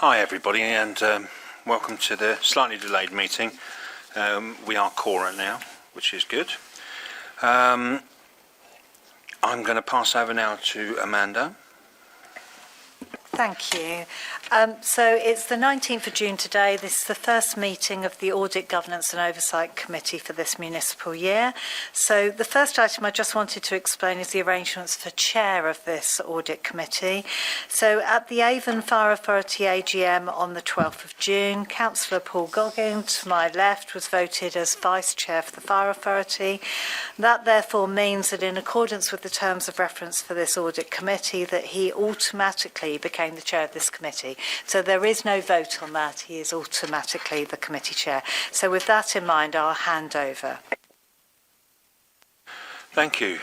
Hi everybody, and welcome to the slightly delayed meeting. We are quorate now, which is good. I'm going to pass over now to Amanda. Thank you. So it's the 19th of June today. This is the first meeting of the Audit, Governance and Oversight Committee for this municipal year. So the first item I just wanted to explain is the arrangements for chair of this Audit Committee. So at the Avon Fire Authority AGM on the 12th of June, Councillor Paul Goggin, to my left, was voted as Vice Chair for the Fire Authority. That therefore means that in accordance with the terms of reference for this Audit Committee, that he automatically became the chair of this committee. So there is no vote on that. He is automatically the committee chair. So with that in mind, I'll hand over. Thank you.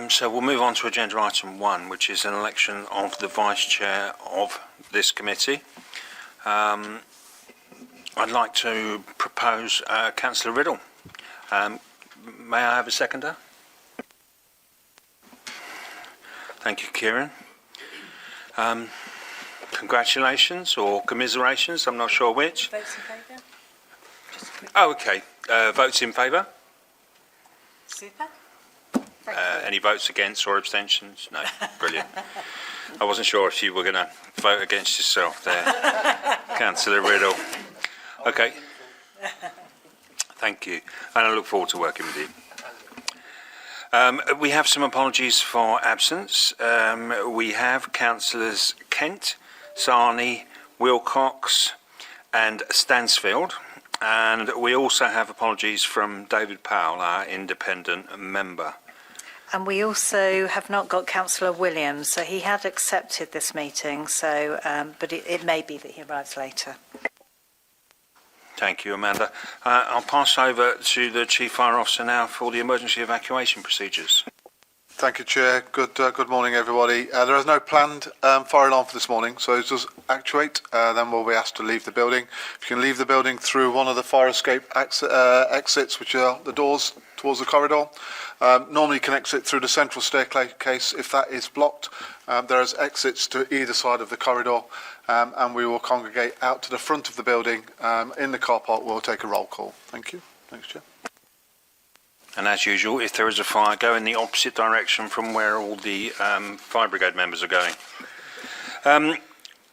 So we'll move on to agenda item 1, which is an election of the vice chair of this committee. I'd like to propose Councillor Riddle. May I have a seconder? Thank you, Kieran. Congratulations or commiserations, I'm not sure which. Votes in favour? Oh, okay. Votes in favour? Super. Any votes against or abstentions? No. Brilliant. I wasn't sure if you were going to vote against yourself there, Councillor Riddle. Okay. Thank you. And I look forward to working with you. We have some apologies for absence. We have Councillors Kent, Sarney, Wilcox and Stansfield, and we also have apologies from David Powell, our independent member. And we also have not got Councillor Williams, so he had accepted this meeting, so but it may be that he arrives later. Thank you, Amanda. I'll pass over to the Chief Fire Officer now for the emergency evacuation procedures. Thank you, Chair. Good morning, everybody. There is no planned fire alarm for this morning, so as does actuate, then we'll be asked to leave the building. If you can leave the building through one of the fire escape exits, which are the doors towards the corridor. Normally you can exit through the central staircase. If that is blocked, there is exits to either side of the corridor, and we will congregate out to the front of the building. In the car park, we'll take a roll call. Thank you. Thanks, Chair. And as usual, if there is a fire, go in the opposite direction from where all the fire brigade members are going.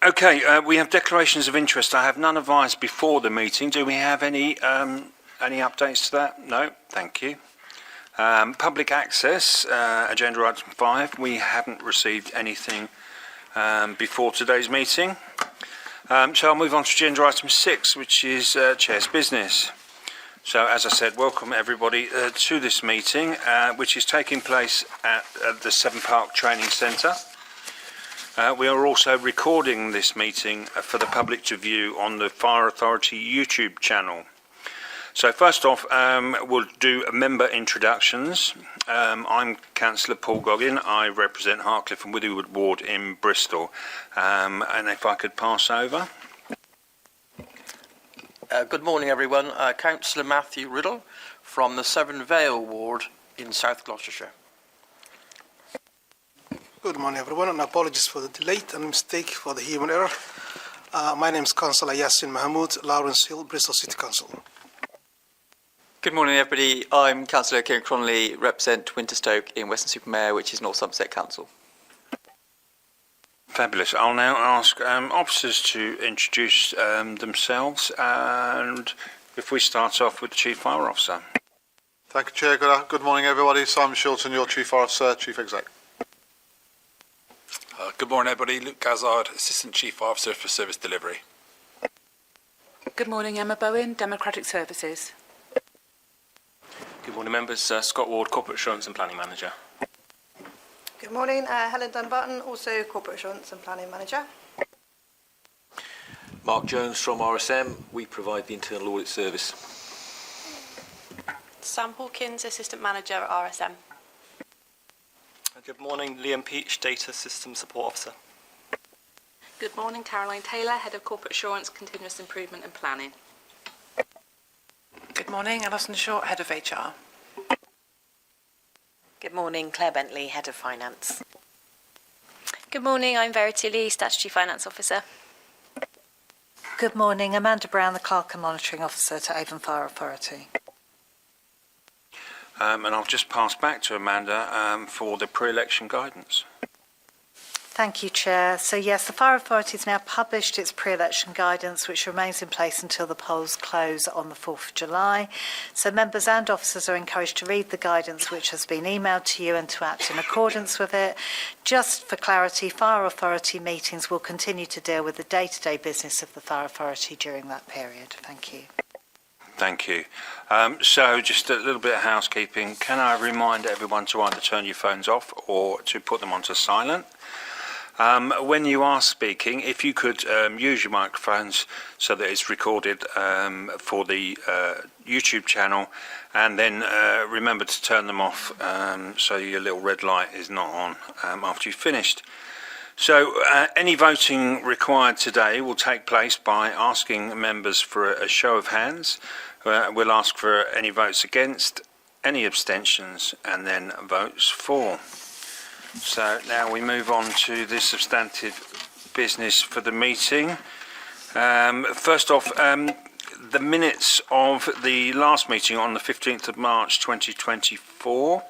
Okay, we have declarations of interest. I have none advised before the meeting. Do we have any updates to that? No, thank you. Public access, agenda item 5. We haven't received anything before today's meeting. So I'll move on to agenda item 6, which is Chair's business. So, as I said, welcome everybody to this meeting, which is taking place at the Severn Park Training Centre. We are also recording this meeting for the public to view on the Fire Authority YouTube channel. So, first off, we'll do member introductions. I'm Councillor Paul Goggin. I represent Hartcliffe and Withywood Ward in Bristol. And if I could pass over. Good morning, everyone. Councillor Matthew Riddle from the Severn Vale Ward in South Gloucestershire. Good morning, everyone, and apologies for the delay and mistake for the human error. My name is Councillor Yassin Mahmood, Lawrence Hill, Bristol City Council. Good morning, everybody. I'm Councillor Kieran Cronley, represent Winterstoke in Weston-super-Mare, which is North Somerset Council. Fabulous. I'll now ask officers to introduce themselves, and if we start off with the Chief Fire Officer. Thank you, Chair. Good morning, everybody. Simon Shilton, your Chief Fire Officer, Chief Exec. Good morning, everybody. Luke Gazzard, Assistant Chief Officer for Service Delivery. Good morning, Emma Bowen, Democratic Services. Good morning, members. Scott Ward, Corporate Assurance and Planning Manager. Good morning, Helen Dunbarton, also Corporate Assurance and Planning Manager. Mark Jones from RSM. We provide the internal audit service. Sam Hawkins, Assistant Manager at RSM. Good morning, Liam Peach, Data System Support Officer. Good morning, Caroline Taylor, Head of Corporate Assurance, Continuous Improvement and Planning. Good morning, Alison Short, Head of HR. Good morning, Claire Bentley, Head of Finance. Good morning, I'm Verity Lee, Statutory Finance Officer. Good morning. Amanda Brown, the Clerk and Monitoring Officer to Avon Fire Authority. And I'll just pass back to Amanda for the pre-election guidance. Thank you, Chair. So yes, the Fire Authority has now published its pre-election guidance, which remains in place until the polls close on the 4th of July. So members and officers are encouraged to read the guidance which has been emailed to you and to act in accordance with it. Just for clarity, Fire Authority meetings will continue to deal with the day-to-day business of the Fire Authority during that period. Thank you. Thank you. So just a little bit of housekeeping. Can I remind everyone to either turn your phones off or to put them onto silent? When you are speaking, if you could use your microphones so that it's recorded for the YouTube channel, and then remember to turn them off so your little red light is not on after you've finished. So any voting required today will take place by asking members for a show of hands. We'll ask for any votes against, any abstentions, and then votes for. So now we move on to the substantive business for the meeting. First off, the minutes of the last meeting on the 15th of March 2024.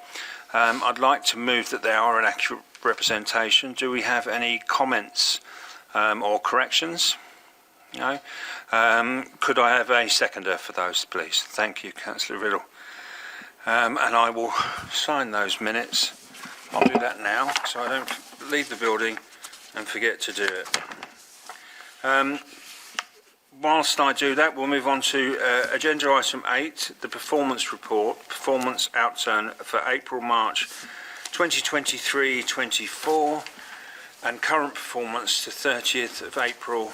I'd like to move that they are an accurate representation. Do we have any comments or corrections? No? Could I have a seconder for those, please? Thank you, Councillor Riddle. And I will sign those minutes. I'll do that now, so I don't leave the building and forget to do it. Whilst I do that, we'll move on to agenda item 8, the performance report, performance outturn for April-March 2023-24, and current performance to 30th of April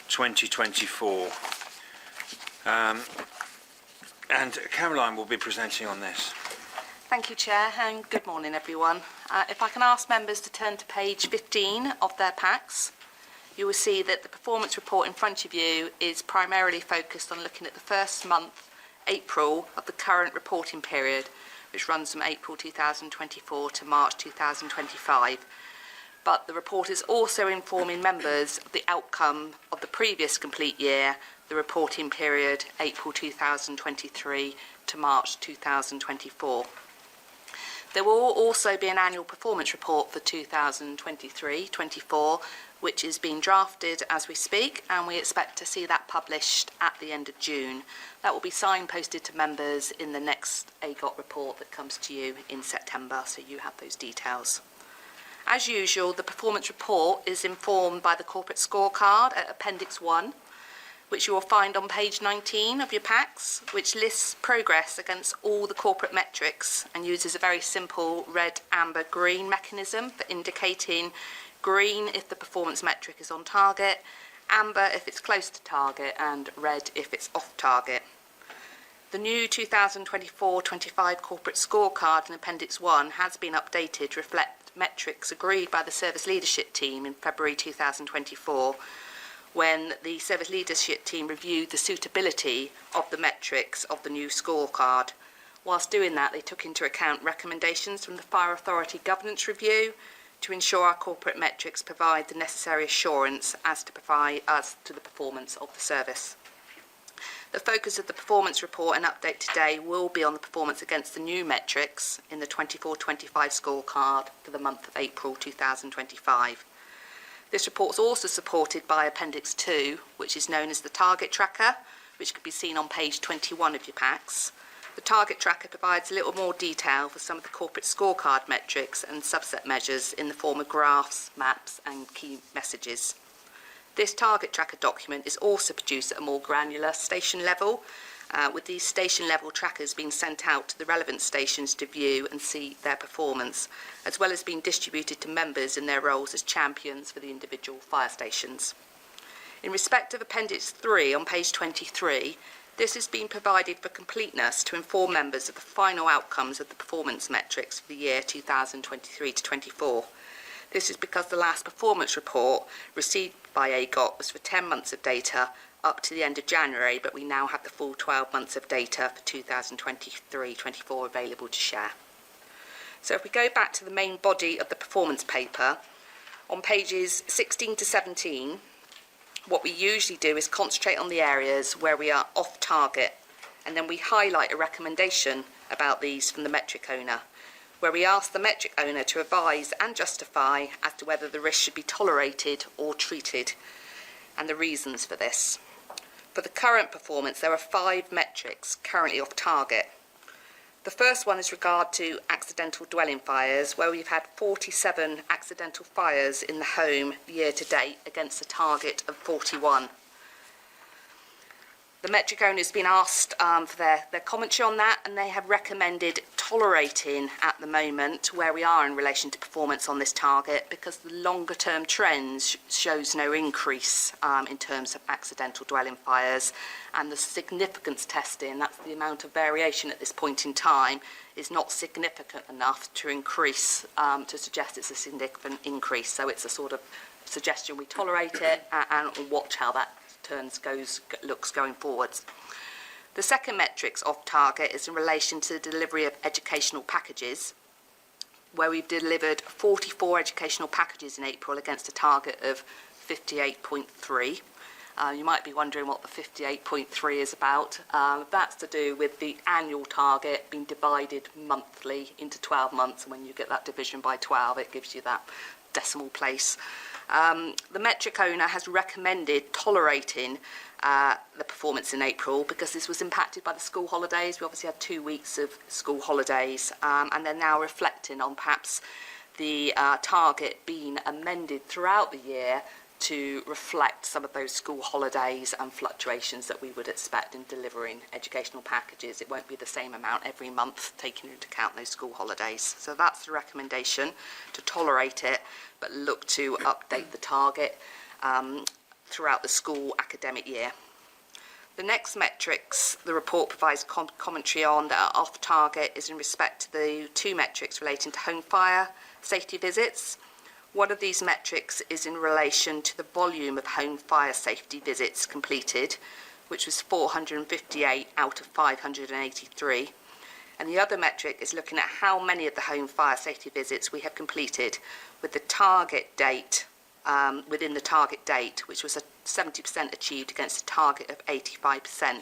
2024. And Caroline will be presenting on this. Thank you, Chair, and good morning, everyone. If I can ask members to turn to page 15 of their packs, you will see that the performance report in front of you is primarily focused on looking at the first month, April, of the current reporting period, which runs from April 2024 to March 2025. But the report is also informing members of the outcome of the previous complete year, the reporting period April 2023 to March 2024. There will also be an annual performance report for 2023-24, which is being drafted as we speak, and we expect to see that published at the end of June. That will be signposted to members in the next AGOT report that comes to you in September, so you have those details. As usual, the performance report is informed by the corporate scorecard at Appendix 1, which you will find on page 19 of your packs, which lists progress against all the corporate metrics and uses a very simple red, amber, green mechanism for indicating green if the performance metric is on target, amber if it's close to target, and red if it's off target. The new 2024-25 corporate scorecard in Appendix 1 has been updated to reflect metrics agreed by the service leadership team in February 2024, when the service leadership team reviewed the suitability of the metrics of the new scorecard. Whilst doing that, they took into account recommendations from the Fire Authority Governance Review to ensure our corporate metrics provide the necessary assurance as to the performance of the service. The focus of the performance report and update today will be on the performance against the new metrics in the 24-25 scorecard for the month of April 2025. This report is also supported by Appendix 2, which is known as the Target Tracker, which can be seen on page 21 of your packs. The Target Tracker provides a little more detail for some of the corporate scorecard metrics and subset measures in the form of graphs, maps, and key messages. This Target Tracker document is also produced at a more granular station level, with these station level trackers being sent out to the relevant stations to view and see their performance, as well as being distributed to members in their roles as champions for the individual fire stations. In respect of Appendix 3 on page 23, this has been provided for completeness to inform members of the final outcomes of the performance metrics for the year 2023-24. This is because the last performance report received by AGOT was for 10 months of data up to the end of January, but we now have the full 12 months of data for 2023-24 available to share. So if we go back to the main body of the performance paper, on pages 16 to 17, what we usually do is concentrate on the areas where we are off target, and then we highlight a recommendation about these from the metric owner, where we ask the metric owner to advise and justify as to whether the risk should be tolerated or treated, and the reasons for this. For the current performance, there are 5 metrics currently off target. The first one is regard to accidental dwelling fires, where we've had 47 accidental fires in the home year to date against a target of 41. The metric owner has been asked for their commentary on that, and they have recommended tolerating at the moment where we are in relation to performance on this target, because the longer term trends shows no increase in terms of accidental dwelling fires, and the significance testing, that's the amount of variation at this point in time, is not significant enough to increase, to suggest it's a significant increase. So it's a sort of suggestion we tolerate it and watch how that looks going forwards. The second metrics off target is in relation to the delivery of educational packages, where we've delivered 44 educational packages in April against a target of 58.3. You might be wondering what the 58.3 is about. That's to do with the annual target being divided monthly into 12 months, and when you get that division by 12, it gives you that decimal place. The metric owner has recommended tolerating the performance in April because this was impacted by the school holidays. We obviously had 2 weeks of school holidays, and they're now reflecting on perhaps the target being amended throughout the year to reflect some of those school holidays and fluctuations that we would expect in delivering educational packages. It won't be the same amount every month, taking into account those school holidays. So that's the recommendation, to tolerate it, but look to update the target throughout the school academic year. The next metrics the report provides commentary on that are off target is in respect to the 2 metrics relating to home fire safety visits. One of these metrics is in relation to the volume of home fire safety visits completed, which was 458 out of 583. And the other metric is looking at how many of the home fire safety visits we have completed with the target date, within the target date, which was a 70% achieved against a target of 85%.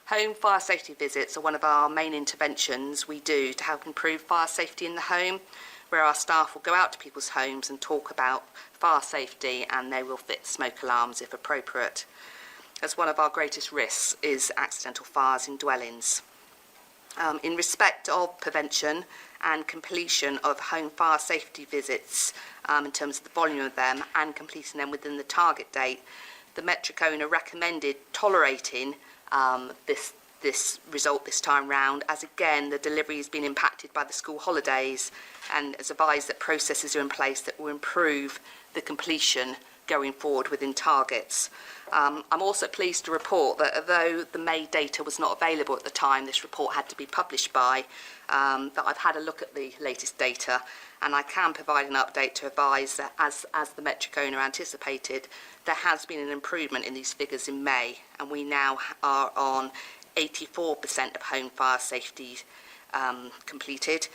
Home fire safety visits are one of our main interventions we do to help improve fire safety in the home, where our staff will go out to people's homes and talk about fire safety, and they will fit smoke alarms if appropriate, as one of our greatest risks is accidental fires in dwellings. In respect of prevention and completion of home fire safety visits, in terms of the volume of them and completing them within the target date, the metric owner recommended tolerating this result this time round, as again the delivery has been impacted by the school holidays, and has advised that processes are in place that will improve the completion going forward within targets. I'm also pleased to report that although the May data was not available at the time this report had to be published by, that I've had a look at the latest data, and I can provide an update to advise that as the metric owner anticipated, there has been an improvement in these figures in May, and we now are on 84% of home fire safety completed,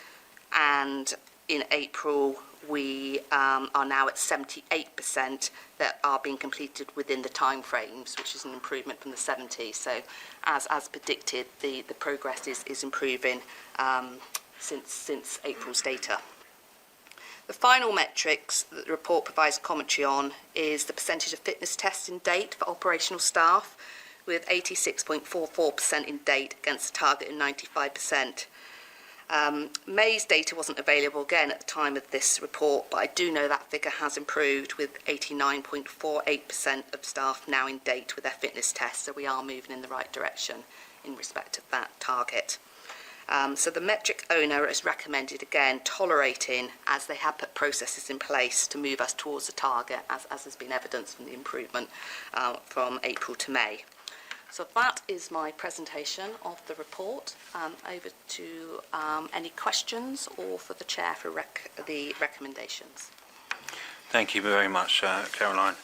and in April we are now at 78% that are being completed within the time frames, which is an improvement from the 70. So as predicted, the progress is improving since April's data. The final metrics that the report provides commentary on is the percentage of fitness tests in date for operational staff, with 86.44% in date against a target of 95%. May's data wasn't available again at the time of this report, but I do know that figure has improved, with 89.48% of staff now in date with their fitness tests, so we are moving in the right direction in respect of that target. So the metric owner has recommended, again, tolerating as they have put processes in place to move us towards the target, as has been evidenced from the improvement from April to May. So that is my presentation of the report. Over to any questions, or for the Chair for the recommendations. Thank you very much, Caroline.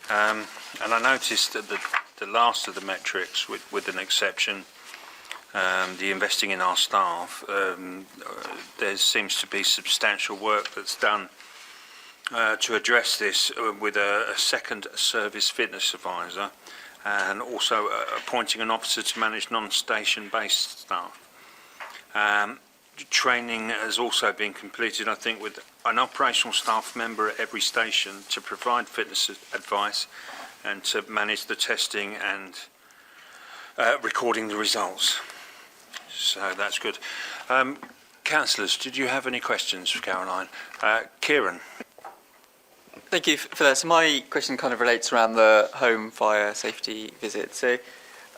And I noticed that the last of the metrics, with an exception, the investing in our staff, there seems to be substantial work that's done to address this with a second service fitness advisor, and also appointing an officer to manage non-station based staff. Training has also been completed, I think, with an operational staff member at every station to provide fitness advice and to manage the testing and recording the results. So that's good. Councillors, did you have any questions for Caroline? Kieran. Thank you for that. So my question kind of relates around the home fire safety visit. So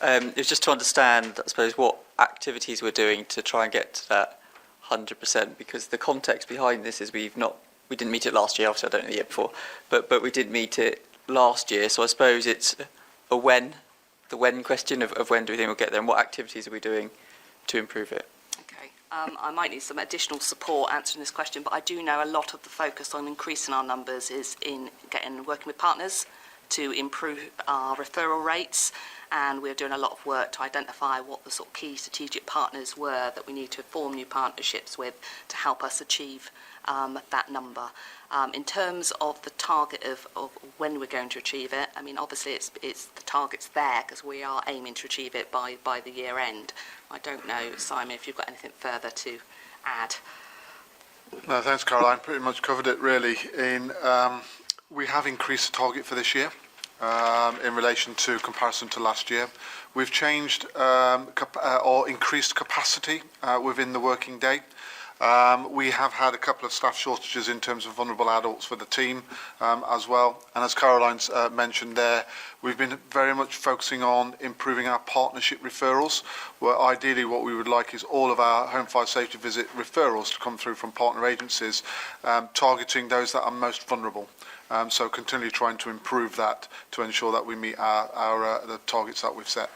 it was just to understand, I suppose, what activities we're doing to try and get to that 100%, because the context behind this is we didn't meet it last year, obviously I don't know the year before, but we did meet it last year. So I suppose it's the when question of when do we think we'll get there, and what activities are we doing to improve it? Okay, I might need some additional support answering this question, but I do know a lot of the focus on increasing our numbers is in working with partners to improve our referral rates, and we're doing a lot of work to identify what the sort of key strategic partners were that we need to form new partnerships with to help us achieve that number. In terms of the target of when we're going to achieve it, I mean, obviously it's the target's there because we are aiming to achieve it by the year end. I don't know, Simon, if you've got anything further to add. No, thanks, Caroline. Pretty much covered it, really. We have increased the target for this year in relation to comparison to last year. We've changed or increased capacity within the working day. We have had a couple of staff shortages in terms of vulnerable adults for the team as well. And as Caroline's mentioned there, we've been very much focusing on improving our partnership referrals, where ideally what we would like is all of our home fire safety visit referrals to come through from partner agencies, targeting those that are most vulnerable. So continually trying to improve that to ensure that we meet the targets that we've set.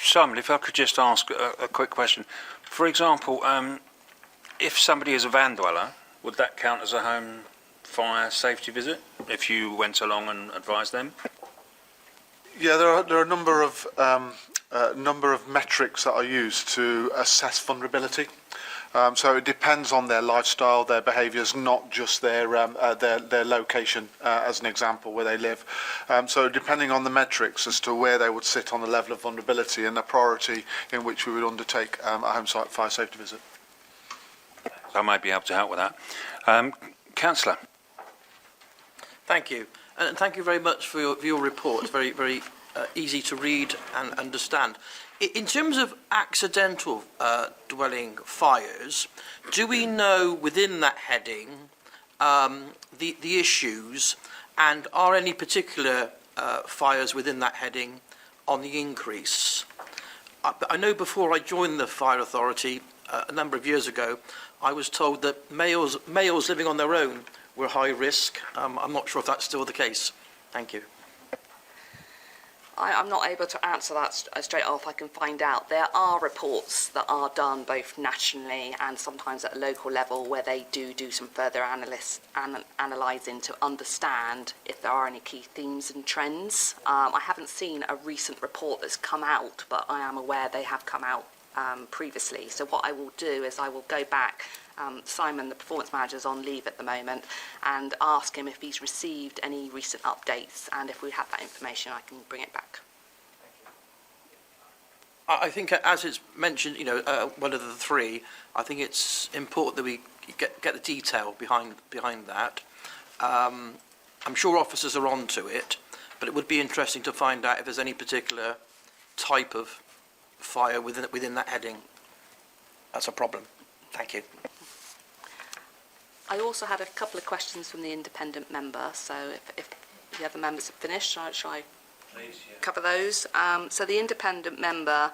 Simon, if I could just ask a quick question. For example, if somebody is a van dweller, would that count as a home fire safety visit if you went along and advised them? Yeah, there are a number of metrics that are used to assess vulnerability. So it depends on their lifestyle, their behaviours, not just their location, as an example, where they live. So depending on the metrics as to where they would sit on the level of vulnerability and the priority in which we would undertake a home site fire safety visit. I might be able to help with that. Councillor. Thank you. And thank you very much for your report. It's very, very easy to read and understand. In terms of accidental dwelling fires, do we know within that heading the issues, and are any particular fires within that heading on the increase? I know before I joined the Fire Authority a number of years ago, I was told that males living on their own were high risk. I'm not sure if that's still the case. Thank you. I'm not able to answer that straight off. I can find out. There are reports that are done both nationally and sometimes at a local level where they do some further analysing to understand if there are any key themes and trends. I haven't seen a recent report that's come out, but I am aware they have come out previously. So what I will do is I will go back. Simon, the performance manager, is on leave at the moment, and ask him if he's received any recent updates, and if we have that information I can bring it back. I think, as it's mentioned, one of the three, I think it's important that we get the detail behind that. I'm sure officers are onto it, but it would be interesting to find out if there's any particular type of fire within that heading. That's a problem. Thank you. I also had a couple of questions from the independent member, so if the other members have finished, shall I cover those? So the independent member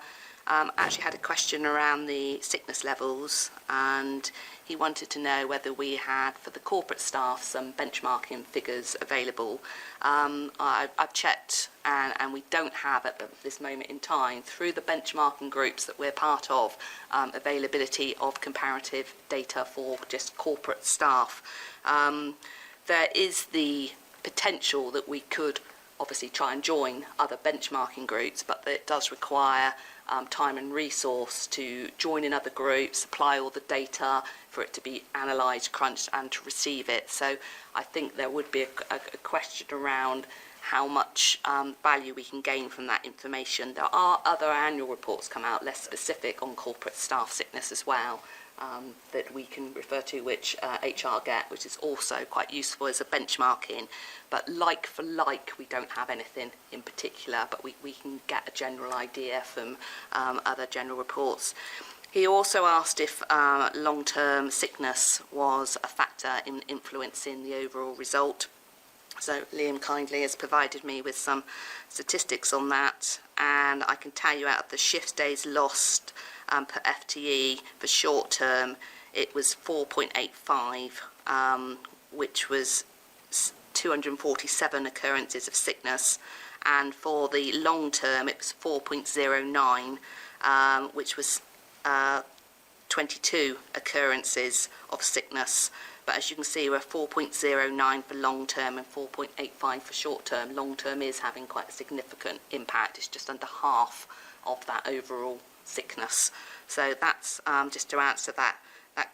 actually had a question around the sickness levels, and he wanted to know whether we had, for the corporate staff, some benchmarking figures available. I've checked, and we don't have at this moment in time, through the benchmarking groups that we're part of, availability of comparative data for just corporate staff. There is the potential that we could obviously try and join other benchmarking groups, but it does require time and resource to join in other groups, apply all the data for it to be analysed, crunched and to receive it. So I think there would be a question around how much value we can gain from that information. There are other annual reports come out less specific on corporate staff sickness as well, that we can refer to, which HR get, which is also quite useful as a benchmarking. But like for like, we don't have anything in particular, but we can get a general idea from other general reports. He also asked if long-term sickness was a factor in influencing the overall result. So Liam kindly has provided me with some statistics on that, and I can tell you out of the shift days lost per FTE for short term, it was 4.85, which was 247 occurrences of sickness, and for the long term it was 4.09, which was 22 occurrences of sickness. But as you can see, we're 4.09 for long term and 4.85 for short term. Long term is having quite a significant impact. It's just under half of that overall sickness. So that's just to answer that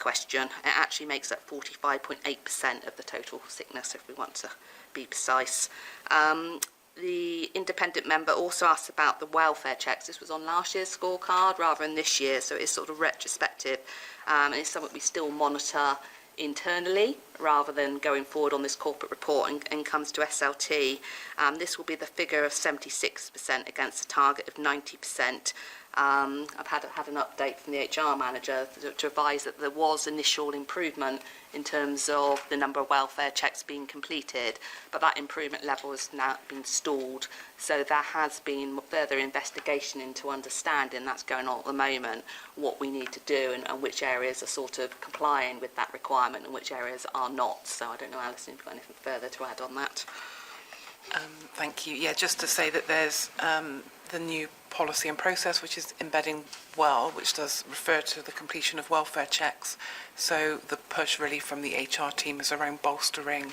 question. It actually makes up 45.8% of the total sickness, if we want to be precise. The independent member also asked about the welfare checks. This was on last year's scorecard rather than this year, so it's sort of retrospective. And it's something we still monitor internally rather than going forward on this corporate report and comes to SLT. This will be the figure of 76% against a target of 90%. I've had an update from the HR manager to advise that there was initial improvement in terms of the number of welfare checks being completed, but that improvement level has now been stalled. So there has been further investigation into understanding, that's going on at the moment, what we need to do and which areas are sort of complying with that requirement and which areas are not. So I don't know, Alison, if you've got anything further to add on that. Thank you. Yeah, just to say that there's the new policy and process, which is embedding well, which does refer to the completion of welfare checks. So the push really from the HR team is around bolstering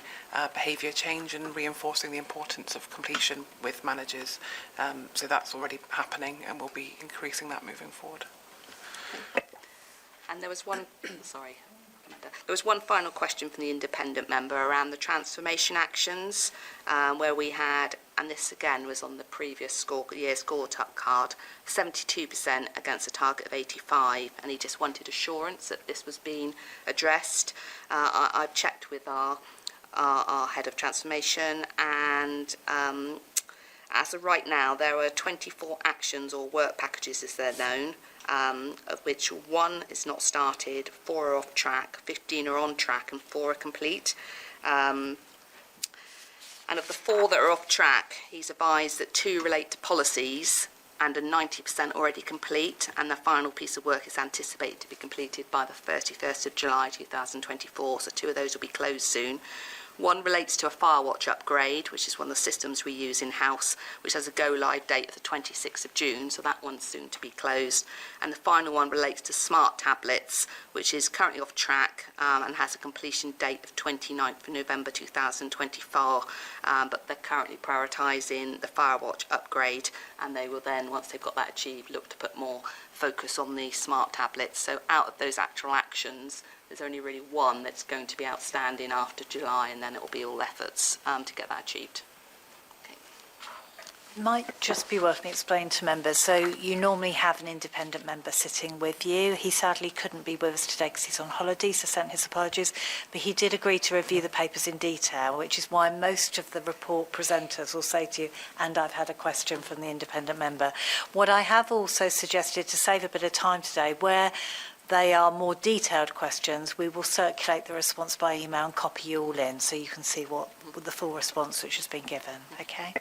behaviour change and reinforcing the importance of completion with managers. So that's already happening, and we'll be increasing that moving forward. And there was one, sorry, there was one final question from the independent member around the transformation actions, where we had, and this again was on the previous year's scorecard, 72% against a target of 85, and he just wanted assurance that this was being addressed. I've checked with our head of transformation, and as of right now, there are 24 actions or work packages, as they're known, of which 1 is not started, 4 are off track, 15 are on track, and 4 are complete. And of the 4 that are off track, he's advised that 2 relate to policies and are 90% already complete, and the final piece of work is anticipated to be completed by the 31st of July 2024, so 2 of those will be closed soon. 1 relates to a Firewatch upgrade, which is one of the systems we use in-house, which has a go-live date of the 26th of June, so that one's soon to be closed. And the final one relates to smart tablets, which is currently off track and has a completion date of 29th of November 2024, but they're currently prioritising the Firewatch upgrade, and they will then, once they've got that achieved, look to put more focus on the smart tablets. So out of those actual actions, there's only really 1 that's going to be outstanding after July, and then it will be all efforts to get that achieved. It might just be worth me explaining to members. So you normally have an independent member sitting with you. He sadly couldn't be with us today because he's on holiday, so sent his apologies. But he did agree to review the papers in detail, which is why most of the report presenters will say to you, and I've had a question from the independent member. What I have also suggested to save a bit of time today, where they are more detailed questions, we will circulate the response by email and copy you all in so you can see what the full response which has been given. Okay?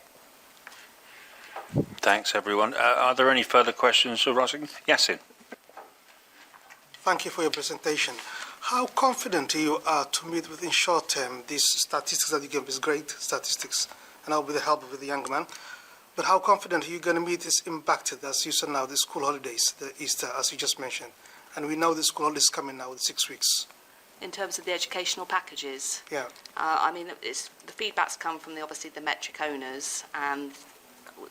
Thanks, everyone. Are there any further questions for Rosing? Yasin. Thank you for your presentation. How confident you are to meet within short term these statistics that you give us, great statistics, and I'll be the help with the young man. But how confident are you going to meet this impacted, as you said now, the school holidays, the Easter, as you just mentioned? And we know the school holidays coming now with 6 weeks. In terms of the educational packages? Yeah. I mean, the feedback's come from obviously the metric owners, and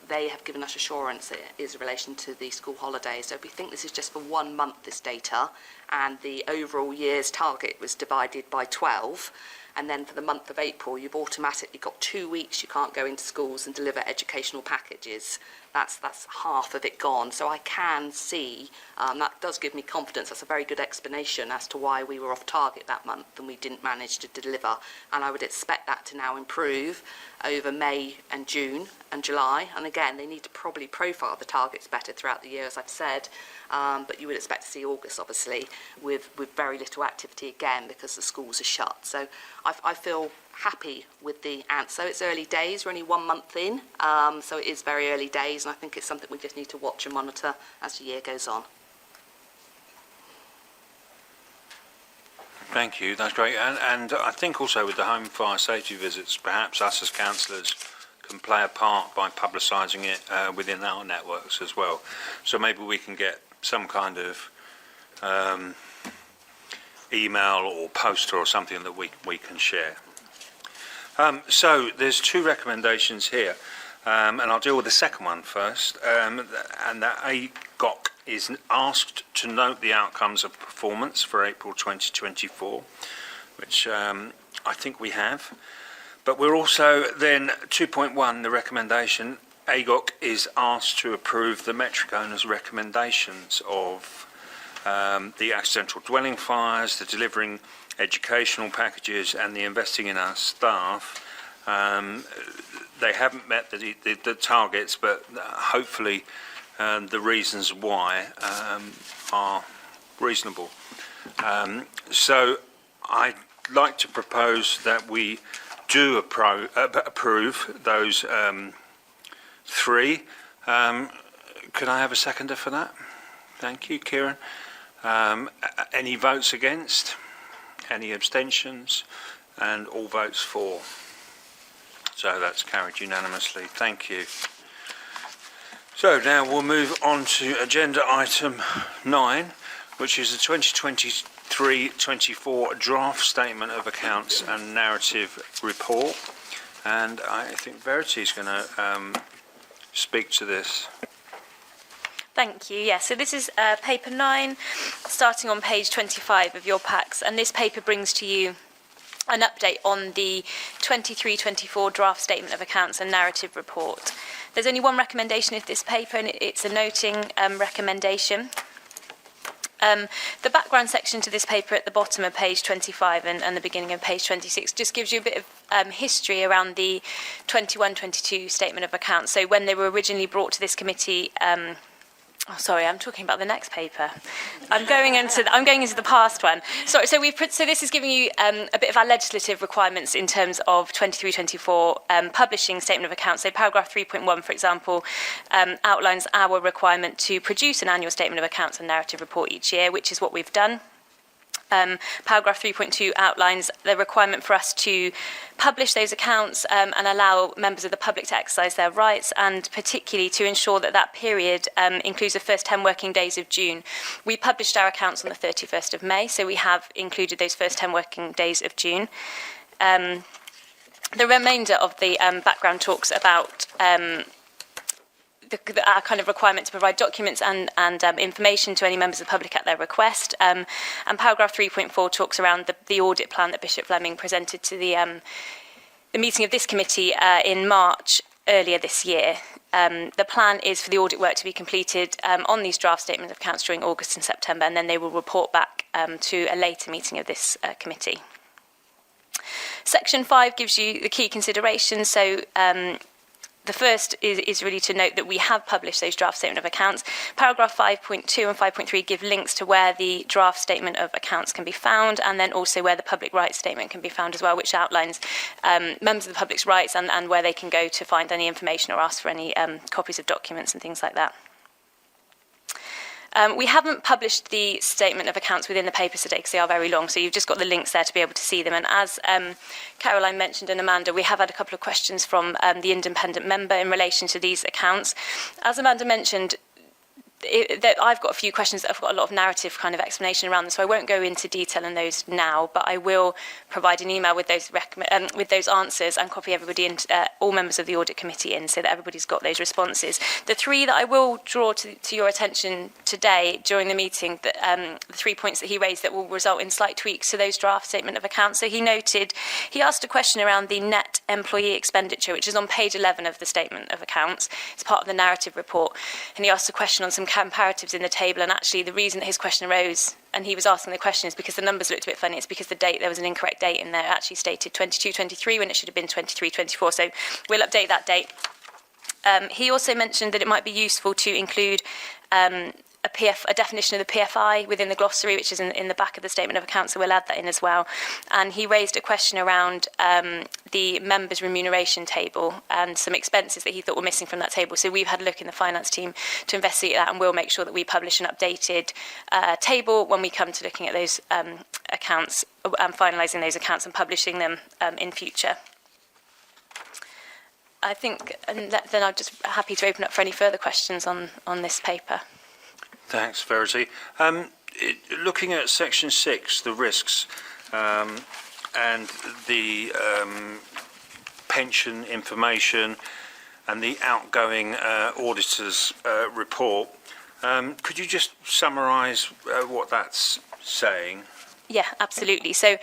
they have given us assurance that it is in relation to the school holidays. So we think this is just for 1 month, this data, and the overall year's target was divided by 12. And then for the month of April, you've automatically got 2 weeks you can't go into schools and deliver educational packages. That's half of it gone. So I can see, that does give me confidence. That's a very good explanation as to why we were off target that month and we didn't manage to deliver. And I would expect that to now improve over May and June and July. And again, they need to probably profile the targets better throughout the year, as I've said. But you would expect to see August, obviously, with very little activity again because the schools are shut. So I feel happy with the answer. It's early days, we're only 1 month in, so it is very early days, and I think it's something we just need to watch and monitor as the year goes on. Thank you, that's great. And I think also with the home fire safety visits, perhaps us as councillors can play a part by publicising it within our networks as well. So maybe we can get some kind of email or poster or something that we can share. So there's 2 recommendations here, and I'll deal with the second one first, and that AGOC is asked to note the outcomes of performance for April 2024, which I think we have. But we're also then 2.1, the recommendation, AGOC is asked to approve the metric owners' recommendations of the accidental dwelling fires, the delivering educational packages and the investing in our staff. They haven't met the targets, but hopefully the reasons why are reasonable. So I'd like to propose that we do approve those 3. Could I have a seconder for that? Thank you, Kieran. Any votes against? Any abstentions? And all votes for. So that's carried unanimously. Thank you. So now we'll move on to agenda item 9, which is the 2023-24 draft statement of accounts and narrative report. And I think Verity is going to speak to this. Thank you. Yes, so this is paper 9, starting on page 25 of your packs, and this paper brings to you an update on the 23-24 draft statement of accounts and narrative report. There's only one recommendation in this paper, and it's a noting recommendation. The background section to this paper at the bottom of page 25 and the beginning of page 26 just gives you a bit of history around the 21-22 statement of accounts. So when they were originally brought to this committee, sorry, I'm talking about the next paper. I'm going into the past one. Sorry, so this is giving you a bit of our legislative requirements in terms of 23-24 publishing statement of accounts. So paragraph 3.1, for example, outlines our requirement to produce an annual statement of accounts and narrative report each year, which is what we've done. Paragraph 3.2 outlines the requirement for us to publish those accounts and allow members of the public to exercise their rights, and particularly to ensure that that period includes the first 10 working days of June. We published our accounts on the 31st of May, so we have included those first 10 working days of June. The remainder of the background talks about our kind of requirement to provide documents and information to any members of the public at their request. And paragraph 3.4 talks around the audit plan that Bishop Fleming presented to the meeting of this committee in March earlier this year. The plan is for the audit work to be completed on these draft statements of accounts during August and September, and then they will report back to a later meeting of this committee. Section 5 gives you the key considerations. So the first is really to note that we have published those draft statement of accounts. Paragraph 5.2 and 5.3 give links to where the draft statement of accounts can be found, and then also where the public rights statement can be found as well, which outlines members of the public's rights and where they can go to find any information or ask for any copies of documents and things like that. We haven't published the statement of accounts within the papers today because they are very long, so you've just got the links there to be able to see them. And as Caroline mentioned and Amanda, we have had a couple of questions from the independent member in relation to these accounts. As Amanda mentioned, I've got a few questions that I've got a lot of narrative kind of explanation around them, so I won't go into detail in those now, but I will provide an email with those answers and copy everybody in, all members of the audit committee in, so that everybody's got those responses. The three that I will draw to your attention today during the meeting, the 3 points that he raised that will result in slight tweaks to those draft statement of accounts. So he asked a question around the net employee expenditure, which is on page 11 of the statement of accounts. It's part of the narrative report. And he asked a question on some comparatives in the table. And actually, the reason that his question arose, and he was asking the question, is because the numbers looked a bit funny. It's because there was an incorrect date in there. It actually stated 22-23 when it should have been 23-24. So we'll update that date. He also mentioned that it might be useful to include a definition of the PFI within the glossary, which is in the back of the statement of accounts, so we'll add that in as well. And he raised a question around the members' remuneration table and some expenses that he thought were missing from that table. So we've had a look in the finance team to investigate that, and we'll make sure that we publish an updated table when we come to looking at those accounts and finalising those accounts and publishing them in future. I think, and then I'm just happy to open up for any further questions on this paper. Thanks, Verity. Looking at section 6, the risks and the pension information and the outgoing auditor's report, could you just summarise what that's saying? Yeah, absolutely. So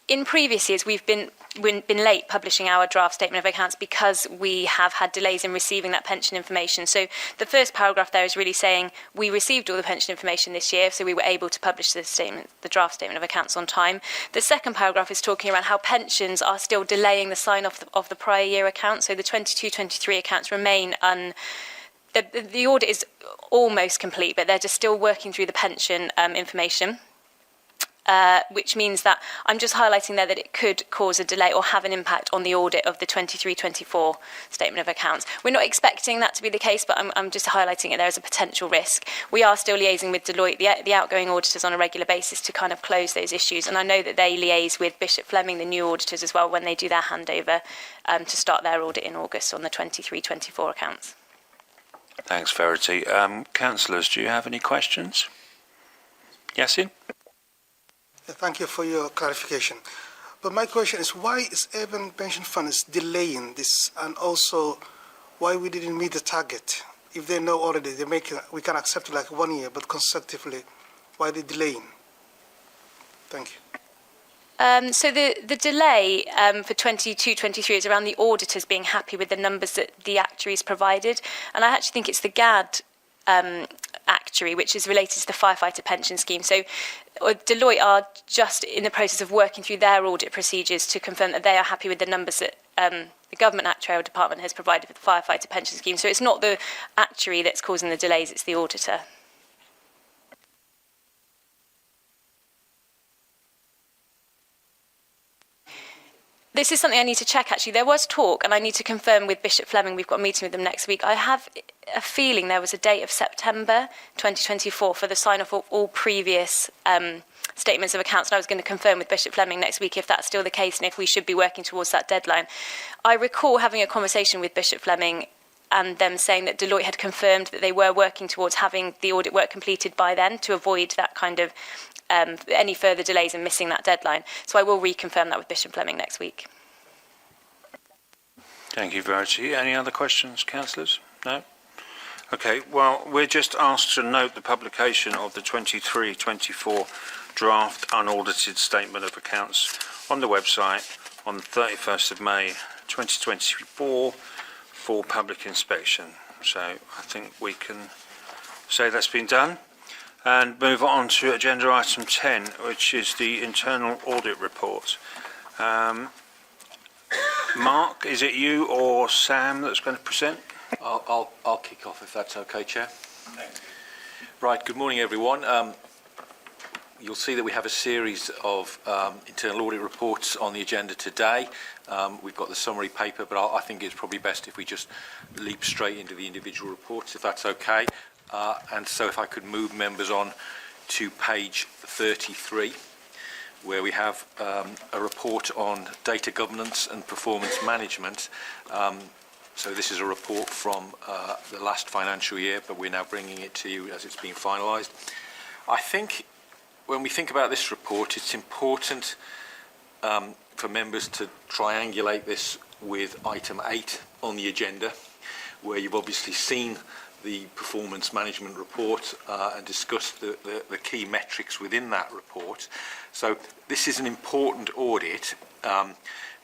in previous years, we've been late publishing our draft statement of accounts because we have had delays in receiving that pension information. So the first paragraph there is really saying we received all the pension information this year, so we were able to publish the draft statement of accounts on time. The second paragraph is talking around how pensions are still delaying the sign-off of the prior year accounts. So the 22-23 accounts remain the audit is almost complete, but they're just still working through the pension information. Which means that I'm just highlighting there that it could cause a delay or have an impact on the audit of the 23-24 statement of accounts. We're not expecting that to be the case, but I'm just highlighting it there as a potential risk. We are still liaising with Deloitte, the outgoing auditors, on a regular basis to kind of close those issues. And I know that they liaise with Bishop Fleming, the new auditors, as well, when they do their handover to start their audit in August on the 23-24 accounts. Thanks, Verity. Councillors, do you have any questions? Yasin? Thank you for your clarification. But my question is, why is Avon Pension Fund is delaying this, and also why we didn't meet the target? If they know already, we can accept like 1 year, but consecutively, why are they delaying? Thank you. So the delay for 22-23 is around the auditors being happy with the numbers that the actuaries provided, and I actually think it's the GAD actuary, which is related to the firefighter pension scheme. So Deloitte are just in the process of working through their audit procedures to confirm that they are happy with the numbers that the government actuarial department has provided for the firefighter pension scheme. So it's not the actuary that's causing the delays, it's the auditor. This is something I need to check, actually. There was talk, and I need to confirm with Bishop Fleming. We've got a meeting with them next week. I have a feeling there was a date of September 2024 for the sign-off of all previous statements of accounts, and I was going to confirm with Bishop Fleming next week if that's still the case and if we should be working towards that deadline. I recall having a conversation with Bishop Fleming and them saying that Deloitte had confirmed that they were working towards having the audit work completed by then to avoid that kind of any further delays and missing that deadline. So I will reconfirm that with Bishop Fleming next week. Thank you, Verity. Any other questions, councillors? No? Okay, well, we're just asked to note the publication of the 23-24 draft unaudited statement of accounts on the website on the 31st of May 2024 for public inspection. So I think we can say that's been done. And move on to agenda item 10, which is the internal audit report. Mark, is it you or Sam that's going to present? I'll kick off if that's okay, Chair. Thanks. Right, good morning everyone. You'll see that we have a series of internal audit reports on the agenda today. We've got the summary paper, but I think it's probably best if we just leap straight into the individual reports, if that's okay. And so if I could move members on to page 33, where we have a report on data governance and performance management. So this is a report from the last financial year, but we're now bringing it to you as it's been finalised. I think when we think about this report, it's important for members to triangulate this with item 8 on the agenda, where you've obviously seen the performance management report and discussed the key metrics within that report. So this is an important audit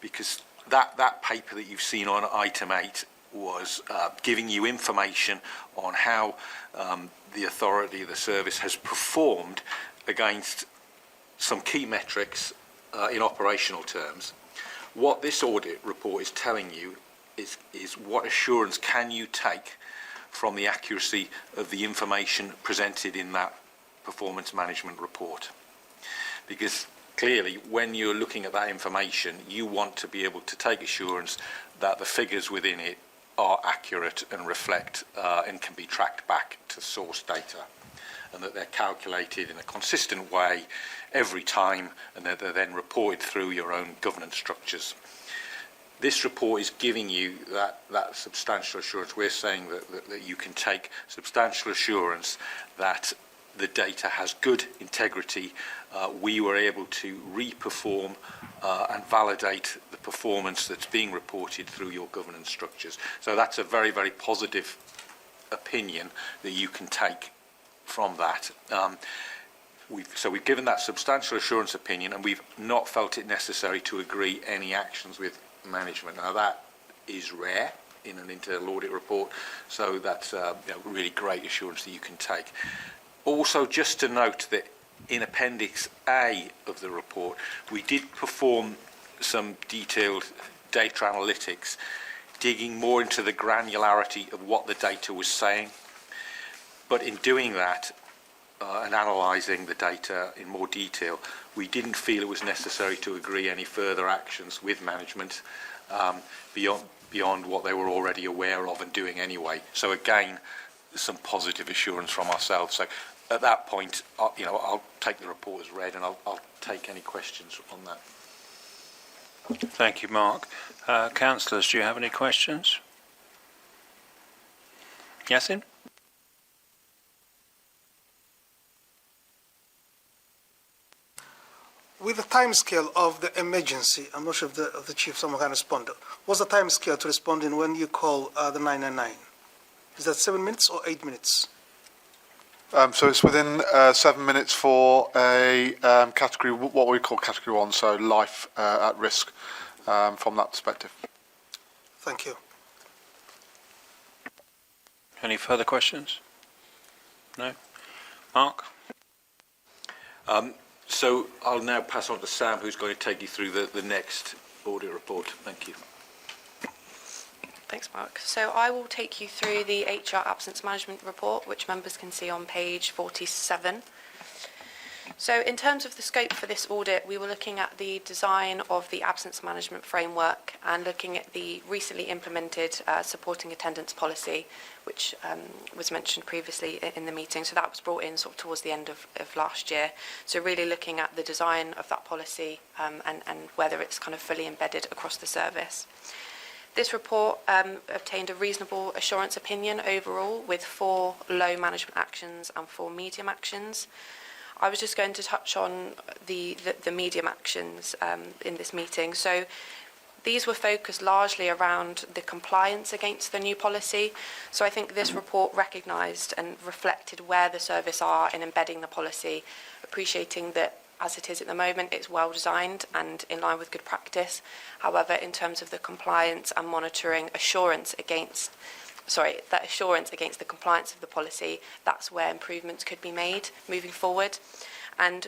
because that paper that you've seen on item 8 was giving you information on how the authority, the service, has performed against some key metrics in operational terms. What this audit report is telling you is what assurance can you take from the accuracy of the information presented in that performance management report. Because clearly, when you're looking at that information, you want to be able to take assurance that the figures within it are accurate and reflect and can be tracked back to source data, and that they're calculated in a consistent way every time, and that they're then reported through your own governance structures. This report is giving you that substantial assurance. We're saying that you can take substantial assurance that the data has good integrity. We were able to re-perform and validate the performance that's being reported through your governance structures. So that's a very, very positive opinion that you can take from that. We've given that substantial assurance opinion, and we've not felt it necessary to agree any actions with management. Now that is rare in an internal audit report, so that's really great assurance that you can take. Also, just to note that in Appendix A of the report, we did perform some detailed data analytics, digging more into the granularity of what the data was saying. But in doing that and analysing the data in more detail, we didn't feel it was necessary to agree any further actions with management beyond what they were already aware of and doing anyway. So again, some positive assurance from ourselves. So at that point, I'll take the report as read, and I'll take any questions on that. Thank you, Mark. Councillors, do you have any questions? Yasin? With the timescale of the emergency, I'm not sure if the chief, someone can respond. What's the timescale to responding when you call the 999? Is that 7 minutes or 8 minutes? So it's within 7 minutes for a category, what we call category 1, so life at risk from that perspective. Thank you. Any further questions? No? Mark? So I'll now pass on to Sam, who's going to take you through the next audit report. Thank you. Thanks, Mark. So I will take you through the HR absence management report, which members can see on page 47. So in terms of the scope for this audit, we were looking at the design of the absence management framework and looking at the recently implemented supporting attendance policy, which was mentioned previously in the meeting. So that was brought in sort of towards the end of last year. So really looking at the design of that policy and whether it's kind of fully embedded across the service. This report obtained a reasonable assurance opinion overall, with 4 low management actions and 4 medium actions. I was just going to touch on the medium actions in this meeting. So these were focused largely around the compliance against the new policy. So I think this report recognised and reflected where the service are in embedding the policy, appreciating that as it is at the moment, it's well designed and in line with good practice. However, in terms of the compliance and monitoring assurance against the compliance of the policy, that's where improvements could be made moving forward. And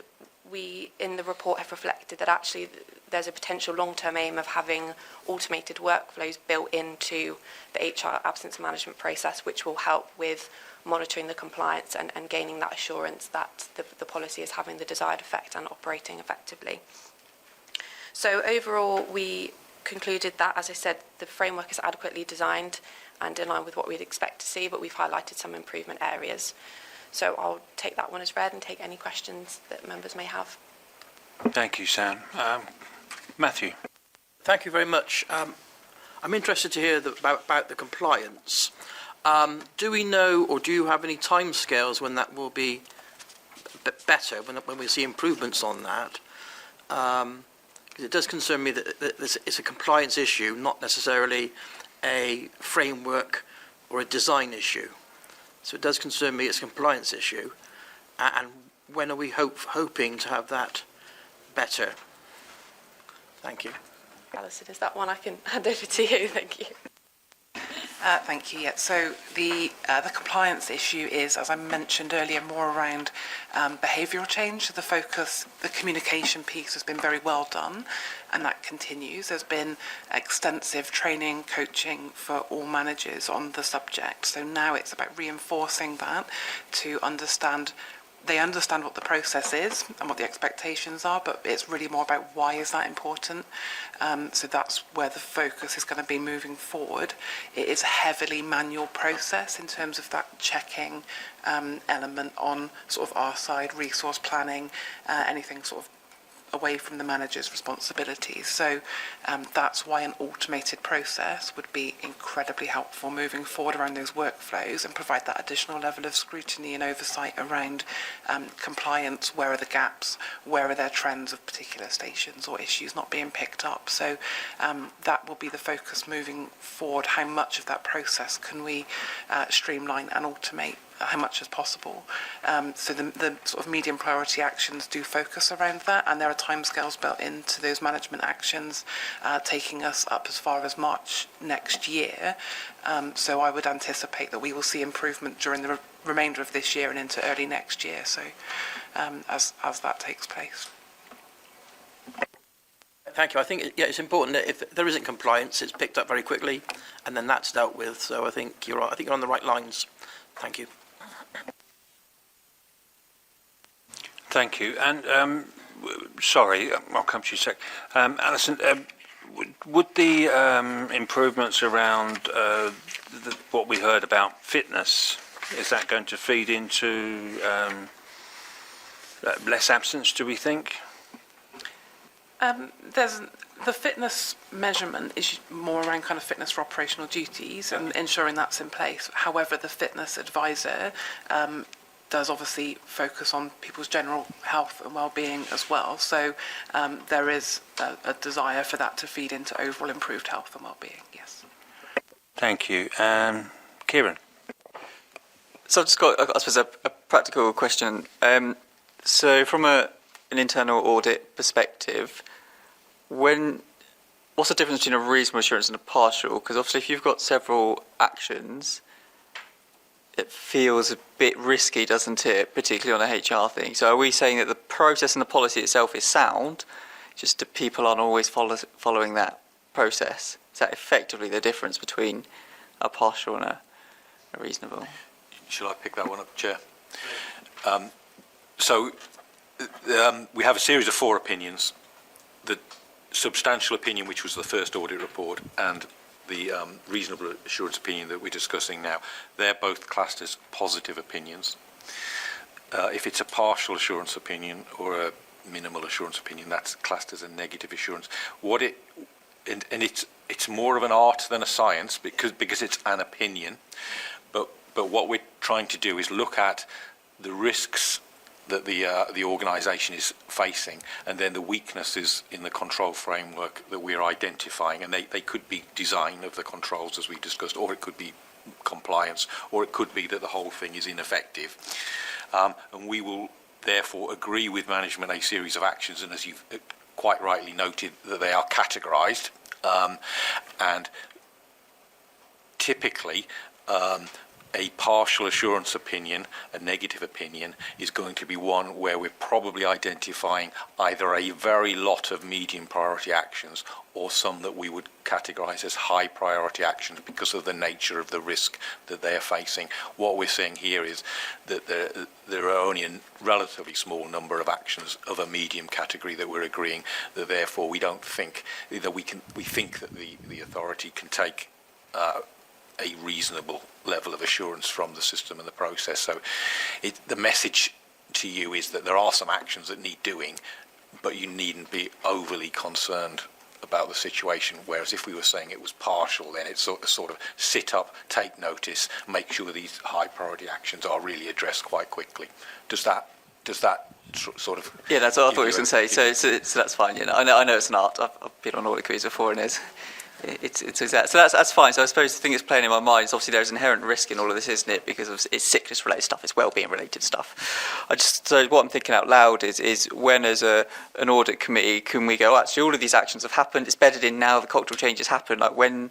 we, in the report, have reflected that actually there's a potential long-term aim of having automated workflows built into the HR absence management process, which will help with monitoring the compliance and gaining that assurance that the policy is having the desired effect and operating effectively. So overall, we concluded that, as I said, the framework is adequately designed and in line with what we'd expect to see, but we've highlighted some improvement areas. So I'll take that one as read and take any questions that members may have. Thank you, Sam. Matthew? Thank you very much. I'm interested to hear about the compliance. Do we know, or do you have any timescales when that will be better, when we see improvements on that? It does concern me that it's a compliance issue, not necessarily a framework or a design issue. So it does concern me it's a compliance issue. And when are we hoping to have that better? Thank you. Alison, is that one I can hand over to you? Thank you. Thank you. Yeah. So the compliance issue is, as I mentioned earlier, more around behavioural change. So the focus, the communication piece has been very well done, and that continues. There's been extensive training, coaching for all managers on the subject. So now it's about reinforcing that to understand. They understand what the process is and what the expectations are, but it's really more about why is that important. So that's where the focus is going to be moving forward. It is a heavily manual process in terms of that checking element on sort of our side, resource planning, anything sort of away from the manager's responsibilities. So that's why an automated process would be incredibly helpful moving forward around those workflows and provide that additional level of scrutiny and oversight around compliance. Where are the gaps? Where are there trends of particular stations or issues not being picked up? So that will be the focus moving forward. How much of that process can we streamline and automate? How much as possible. So the sort of medium priority actions do focus around that, and there are timescales built into those management actions, taking us up as far as March next year. So I would anticipate that we will see improvement during the remainder of this year and into early next year. So as that takes place. Thank you. I think it's important that if there isn't compliance, it's picked up very quickly, and then that's dealt with. So I think you're on the right lines. Thank you. Thank you. And sorry, I'll come to you in a sec. Alison, would the improvements around what we heard about fitness, is that going to feed into less absence, do we think? There's the fitness measurement is more around kind of fitness for operational duties and ensuring that's in place. However, the fitness advisor does obviously focus on people's general health and well-being as well. So there is a desire for that to feed into overall improved health and well-being, yes. Thank you. Kieran? So I've just got, I suppose, a practical question. So from an internal audit perspective, what's the difference between a reasonable assurance and a partial? Because obviously if you've got several actions, it feels a bit risky, doesn't it, particularly on a HR thing. So are we saying that the process and the policy itself is sound, just that people aren't always following that process? Is that effectively the difference between a partial and a reasonable? Shall I pick that one up, Chair? We have a series of 4 opinions. The substantial opinion, which was the first audit report, and the reasonable assurance opinion that we're discussing now, they're both classed as positive opinions. If it's a partial assurance opinion or a minimal assurance opinion, that's classed as a negative assurance. It's more of an art than a science because it's an opinion. But what we're trying to do is look at the risks that the organisation is facing, and then the weaknesses in the control framework that we're identifying, and they could be design of the controls as we discussed, or it could be compliance, or it could be that the whole thing is ineffective. And we will therefore agree with management a series of actions, and as you've quite rightly noted, that they are categorised, and typically a partial assurance opinion, a negative opinion, is going to be one where we're probably identifying either a very lot of medium priority actions or some that we would categorise as high priority actions because of the nature of the risk that they are facing. What we're saying here is that there are only a relatively small number of actions of a medium category that we're agreeing, that therefore we don't think that we think that the authority can take a reasonable level of assurance from the system and the process. So the message to you is that there are some actions that need doing, but you needn't be overly concerned about the situation, whereas if we were saying it was partial, then it's sort of sit up, take notice, make sure these high priority actions are really addressed quite quickly. Does that sort of... Yeah, that's what I thought you were going to say. So that's fine. You know, I know it's an art. I've been on audit committees before, and it's exact. So that's fine. So I suppose the thing that's playing in my mind is obviously there's inherent risk in all of this, isn't it? Because it's sickness related stuff, it's well-being related stuff. So what I'm thinking out loud is when as an audit committee can we go, actually all of these actions have happened, it's bedded in now, the cultural changes happen. Like when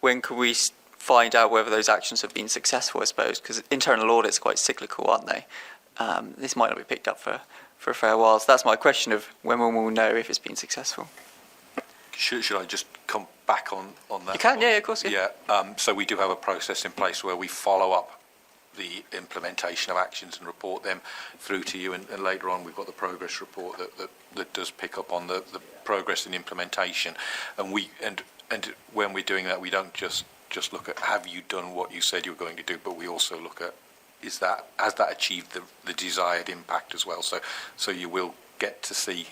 can we find out whether those actions have been successful? I suppose because internal audits are quite cyclical, aren't they? This might not be picked up for a fair while. So that's my question of when will we know if it's been successful. Should I just come back on that? You can, yeah, of course. Yeah. So we do have a process in place where we follow up the implementation of actions and report them through to you, and later on we've got the progress report that does pick up on the progress in implementation. And when we're doing that, we don't just look at have you done what you said you were going to do, but we also look at has that achieved the desired impact as well. So you will get to see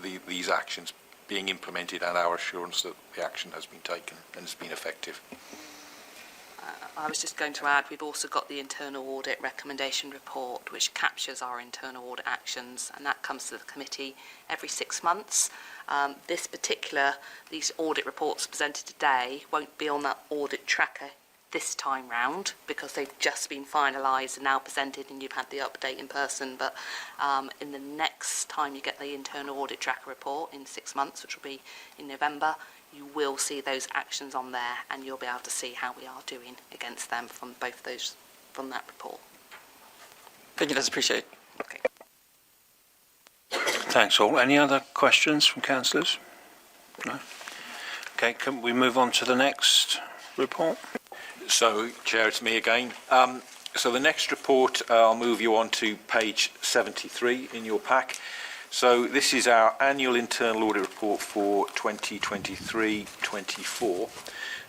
these actions being implemented and our assurance that the action has been taken and has been effective. I was just going to add, we've also got the internal audit recommendation report, which captures our internal audit actions, and that comes to the committee every 6 months. These audit reports presented today won't be on that audit tracker this time round because they've just been finalised and now presented, and you've had the update in person. But in the next time you get the internal audit tracker report in 6 months, which will be in November, you will see those actions on there, and you'll be able to see how we are doing against them from that report. Thank you, that's appreciated. Okay. Thanks all. Any other questions from councillors? No? Okay, can we move on to the next report? So, Chair, it's me again. So the next report, I'll move you on to page 73 in your pack. So this is our annual internal audit report for 2023-24.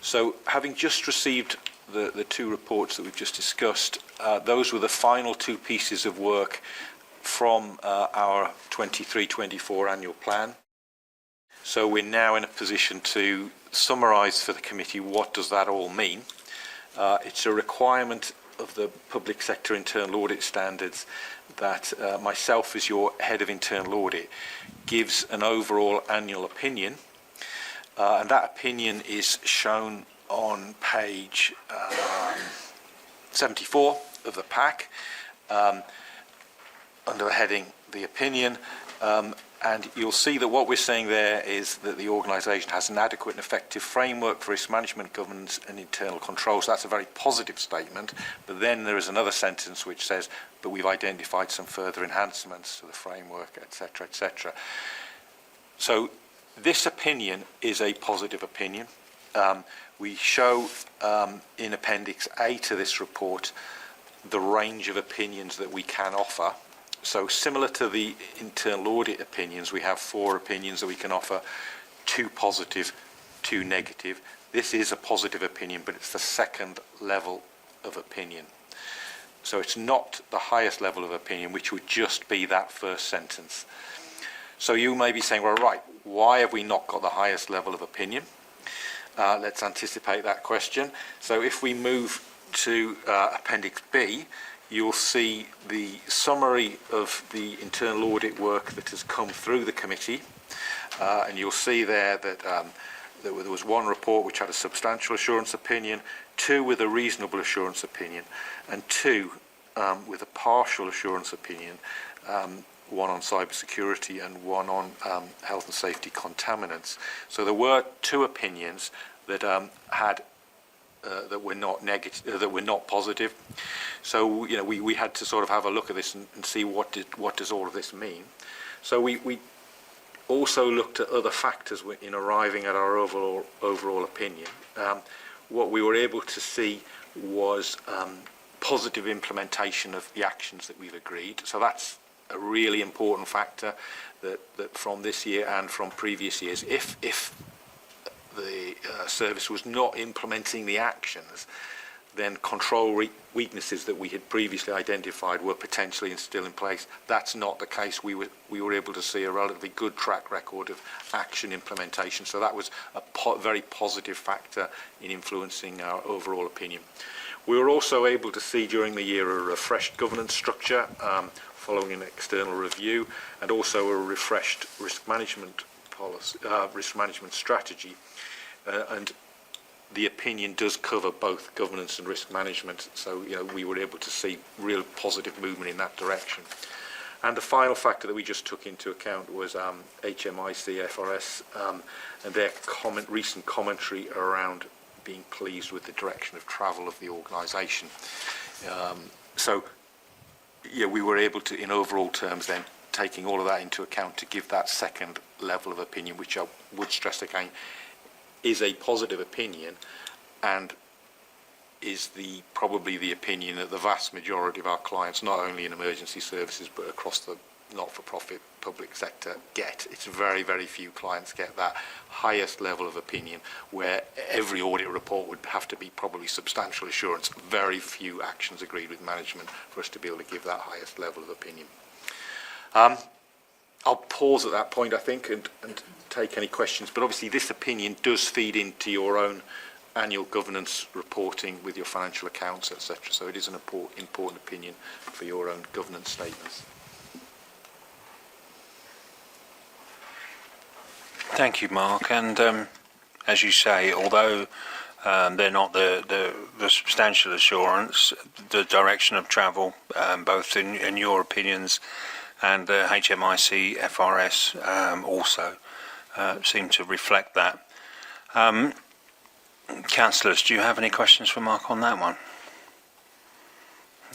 So having just received the two reports that we've just discussed, those were the final two pieces of work from our 23-24 annual plan. So we're now in a position to summarise for the committee what does that all mean. It's a requirement of the public sector internal audit standards that myself as your head of internal audit gives an overall annual opinion, and that opinion is shown on page 74 of the pack under the heading the opinion, and you'll see that what we're saying there is that the organisation has an adequate and effective framework for risk management, governance and internal control. So that's a very positive statement, but then there is another sentence which says, but we've identified some further enhancements to the framework, etc., etc. So this opinion is a positive opinion. We show in Appendix A to this report the range of opinions that we can offer. So similar to the internal audit opinions, we have 4 opinions that we can offer, 2 positive, 2 negative. This is a positive opinion, but it's the second level of opinion. So it's not the highest level of opinion, which would just be that first sentence. So you may be saying, well, right, why have we not got the highest level of opinion? Let's anticipate that question. So if we move to Appendix B, you'll see the summary of the internal audit work that has come through the committee, and you'll see there that there was 1 report which had a substantial assurance opinion, 2 with a reasonable assurance opinion, and 2 with a partial assurance opinion, 1 on cybersecurity and 1 on health and safety contaminants. So there were 2 opinions that that were not negative, that were not positive. So we had to sort of have a look at this and see what does all of this mean. So we also looked at other factors in arriving at our overall opinion. What we were able to see was positive implementation of the actions that we've agreed. So that's a really important factor that from this year and from previous years, if the service was not implementing the actions, then control weaknesses that we had previously identified were potentially and still in place. That's not the case. We were able to see a relatively good track record of action implementation, so that was a very positive factor in influencing our overall opinion. We were also able to see during the year a refreshed governance structure following an external review, and also a refreshed risk management policy, risk management strategy, and the opinion does cover both governance and risk management, so we were able to see real positive movement in that direction. And the final factor that we just took into account was HMIC FRS and their recent commentary around being pleased with the direction of travel of the organisation. We were able to, in overall terms then, taking all of that into account, to give that second level of opinion, which I would stress again is a positive opinion, and is probably the opinion that the vast majority of our clients, not only in emergency services but across the not-for-profit public sector, get. It's very, very few clients get that highest level of opinion, where every audit report would have to be probably substantial assurance. Very few actions agreed with management for us to be able to give that highest level of opinion. I'll pause at that point, I think, and take any questions, but obviously this opinion does feed into your own annual governance reporting with your financial accounts, etc. So it is an important opinion for your own governance statements. Thank you, Mark. And as you say, although they're not the substantial assurance, the direction of travel, both in your opinions and the HMIC FRS also seem to reflect that. Councillors, do you have any questions for Mark on that one?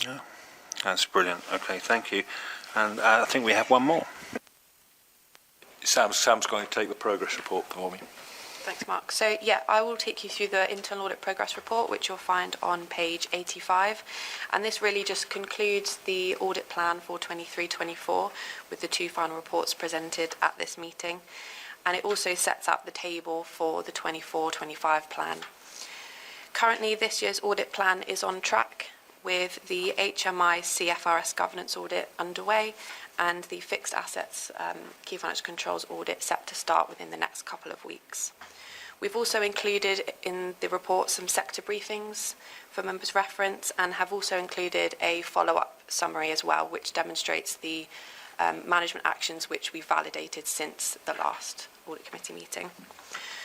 No? That's brilliant. Okay, thank you. And I think we have one more. Sam's going to take the progress report for me. Thanks, Mark. So, I will take you through the internal audit progress report, which you'll find on page 85. And this really just concludes the audit plan for 23-24 with the two final reports presented at this meeting. And it also sets up the table for the 24-25 plan. Currently, this year's audit plan is on track, with the HMI CFRS governance audit underway and the fixed assets key financial controls audit set to start within the next couple of weeks. We've also included in the report some sector briefings for members' reference, and have also included a follow-up summary as well, which demonstrates the management actions which we validated since the last audit committee meeting.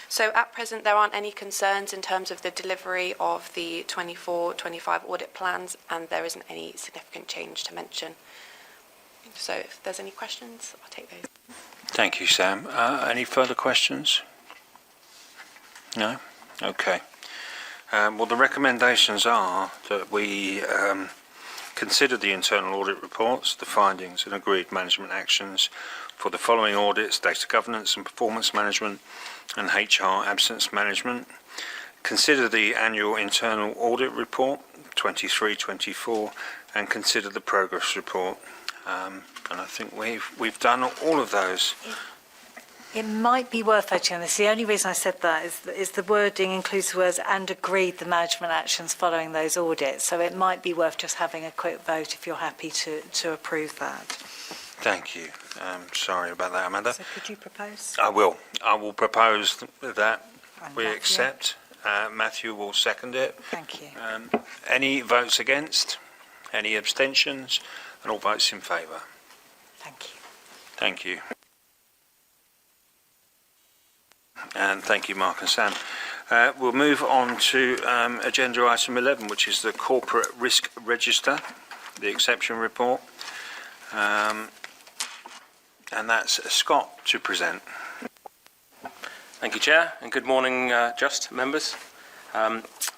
So at present there aren't any concerns in terms of the delivery of the 24-25 audit plans, and there isn't any significant change to mention. So if there's any questions, I'll take those. Thank you, Sam. Any further questions? No? Okay. Well, the recommendations are that we consider the internal audit reports, the findings and agreed management actions for the following audits: data governance and performance management and HR absence management. Consider the annual internal audit report 23-24 and consider the progress report. And I think we've done all of those. It might be worth voting on this. The only reason I said that is the wording includes the words "and agreed the management actions following those audits." So it might be worth just having a quick vote if you're happy to approve that. Thank you. Sorry about that, Amanda. So could you propose? I will. I will propose that And we Matthew? accept. Matthew will second it. Thank you. Any votes against? Any abstentions? And all votes in favour? Thank you. Thank you. And thank you, Mark and Sam. We'll move on to agenda item 11, which is the Corporate Risk Register, the exception report. And that's Scott to present. Thank you, Chair, and good morning, Just members.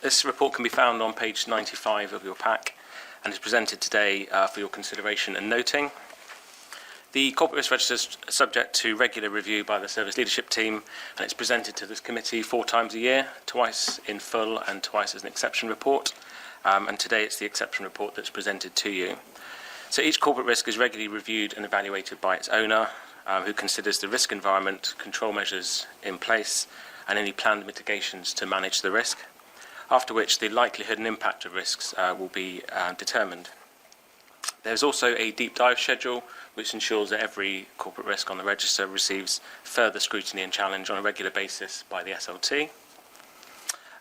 This report can be found on page 95 of your pack and is presented today for your consideration and noting. The Corporate Risk Register is subject to regular review by the Service Leadership Team, and it's presented to this committee 4 times a year, twice in full and twice as an exception report. And today it's the exception report that's presented to you. So each corporate risk is regularly reviewed and evaluated by its owner, who considers the risk environment, control measures in place, and any planned mitigations to manage the risk. after which the likelihood and impact of risks will be determined. There's also a deep dive schedule which ensures that every corporate risk on the register receives further scrutiny and challenge on a regular basis by the SLT.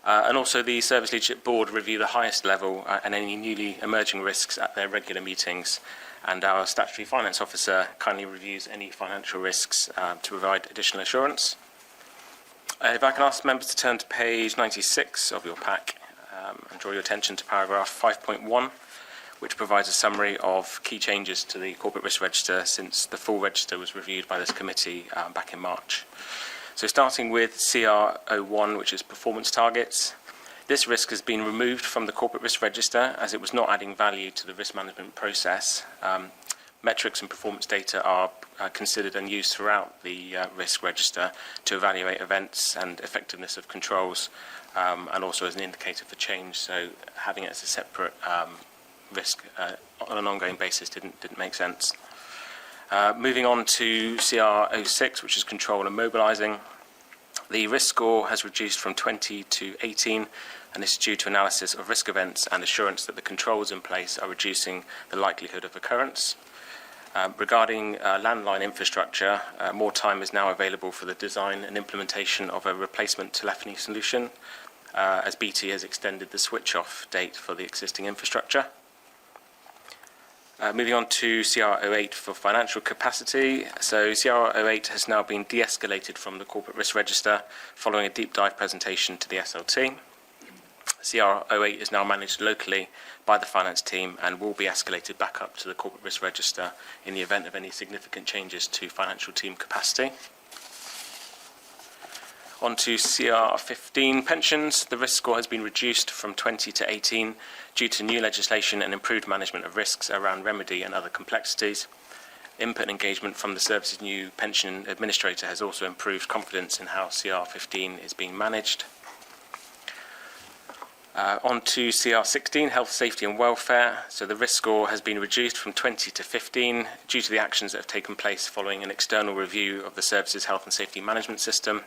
And also the Service Leadership Board review the highest level and any newly emerging risks at their regular meetings, and our Statutory Finance Officer kindly reviews any financial risks to provide additional assurance. If I can ask members to turn to page 96 of your pack and draw your attention to paragraph 5.1, which provides a summary of key changes to the Corporate Risk Register since the full register was reviewed by this committee back in March. So starting with CR01, which is performance targets. This risk has been removed from the Corporate Risk Register as it was not adding value to the risk management process. Metrics and performance data are considered and used throughout the risk register to evaluate events and effectiveness of controls, and also as an indicator for change. So having it as a separate risk on an ongoing basis didn't make sense. Moving on to CR06, which is control and mobilising. The risk score has reduced from 20 to 18, and this is due to analysis of risk events and assurance that the controls in place are reducing the likelihood of occurrence. Regarding landline infrastructure, more time is now available for the design and implementation of a replacement telephony solution, as BT has extended the switch-off date for the existing infrastructure. Moving on to CR08 for financial capacity. So CR08 has now been de-escalated from the Corporate Risk Register following a deep dive presentation to the SLT. CR08 is now managed locally by the finance team and will be escalated back up to the Corporate Risk Register in the event of any significant changes to financial team capacity. On to CR15 pensions. The risk score has been reduced from 20 to 18 due to new legislation and improved management of risks around remedy and other complexities. Input and engagement from the service's new pension administrator has also improved confidence in how CR15 is being managed. On to CR16, health, safety and welfare. So the risk score has been reduced from 20 to 15 due to the actions that have taken place following an external review of the service's health and safety management system.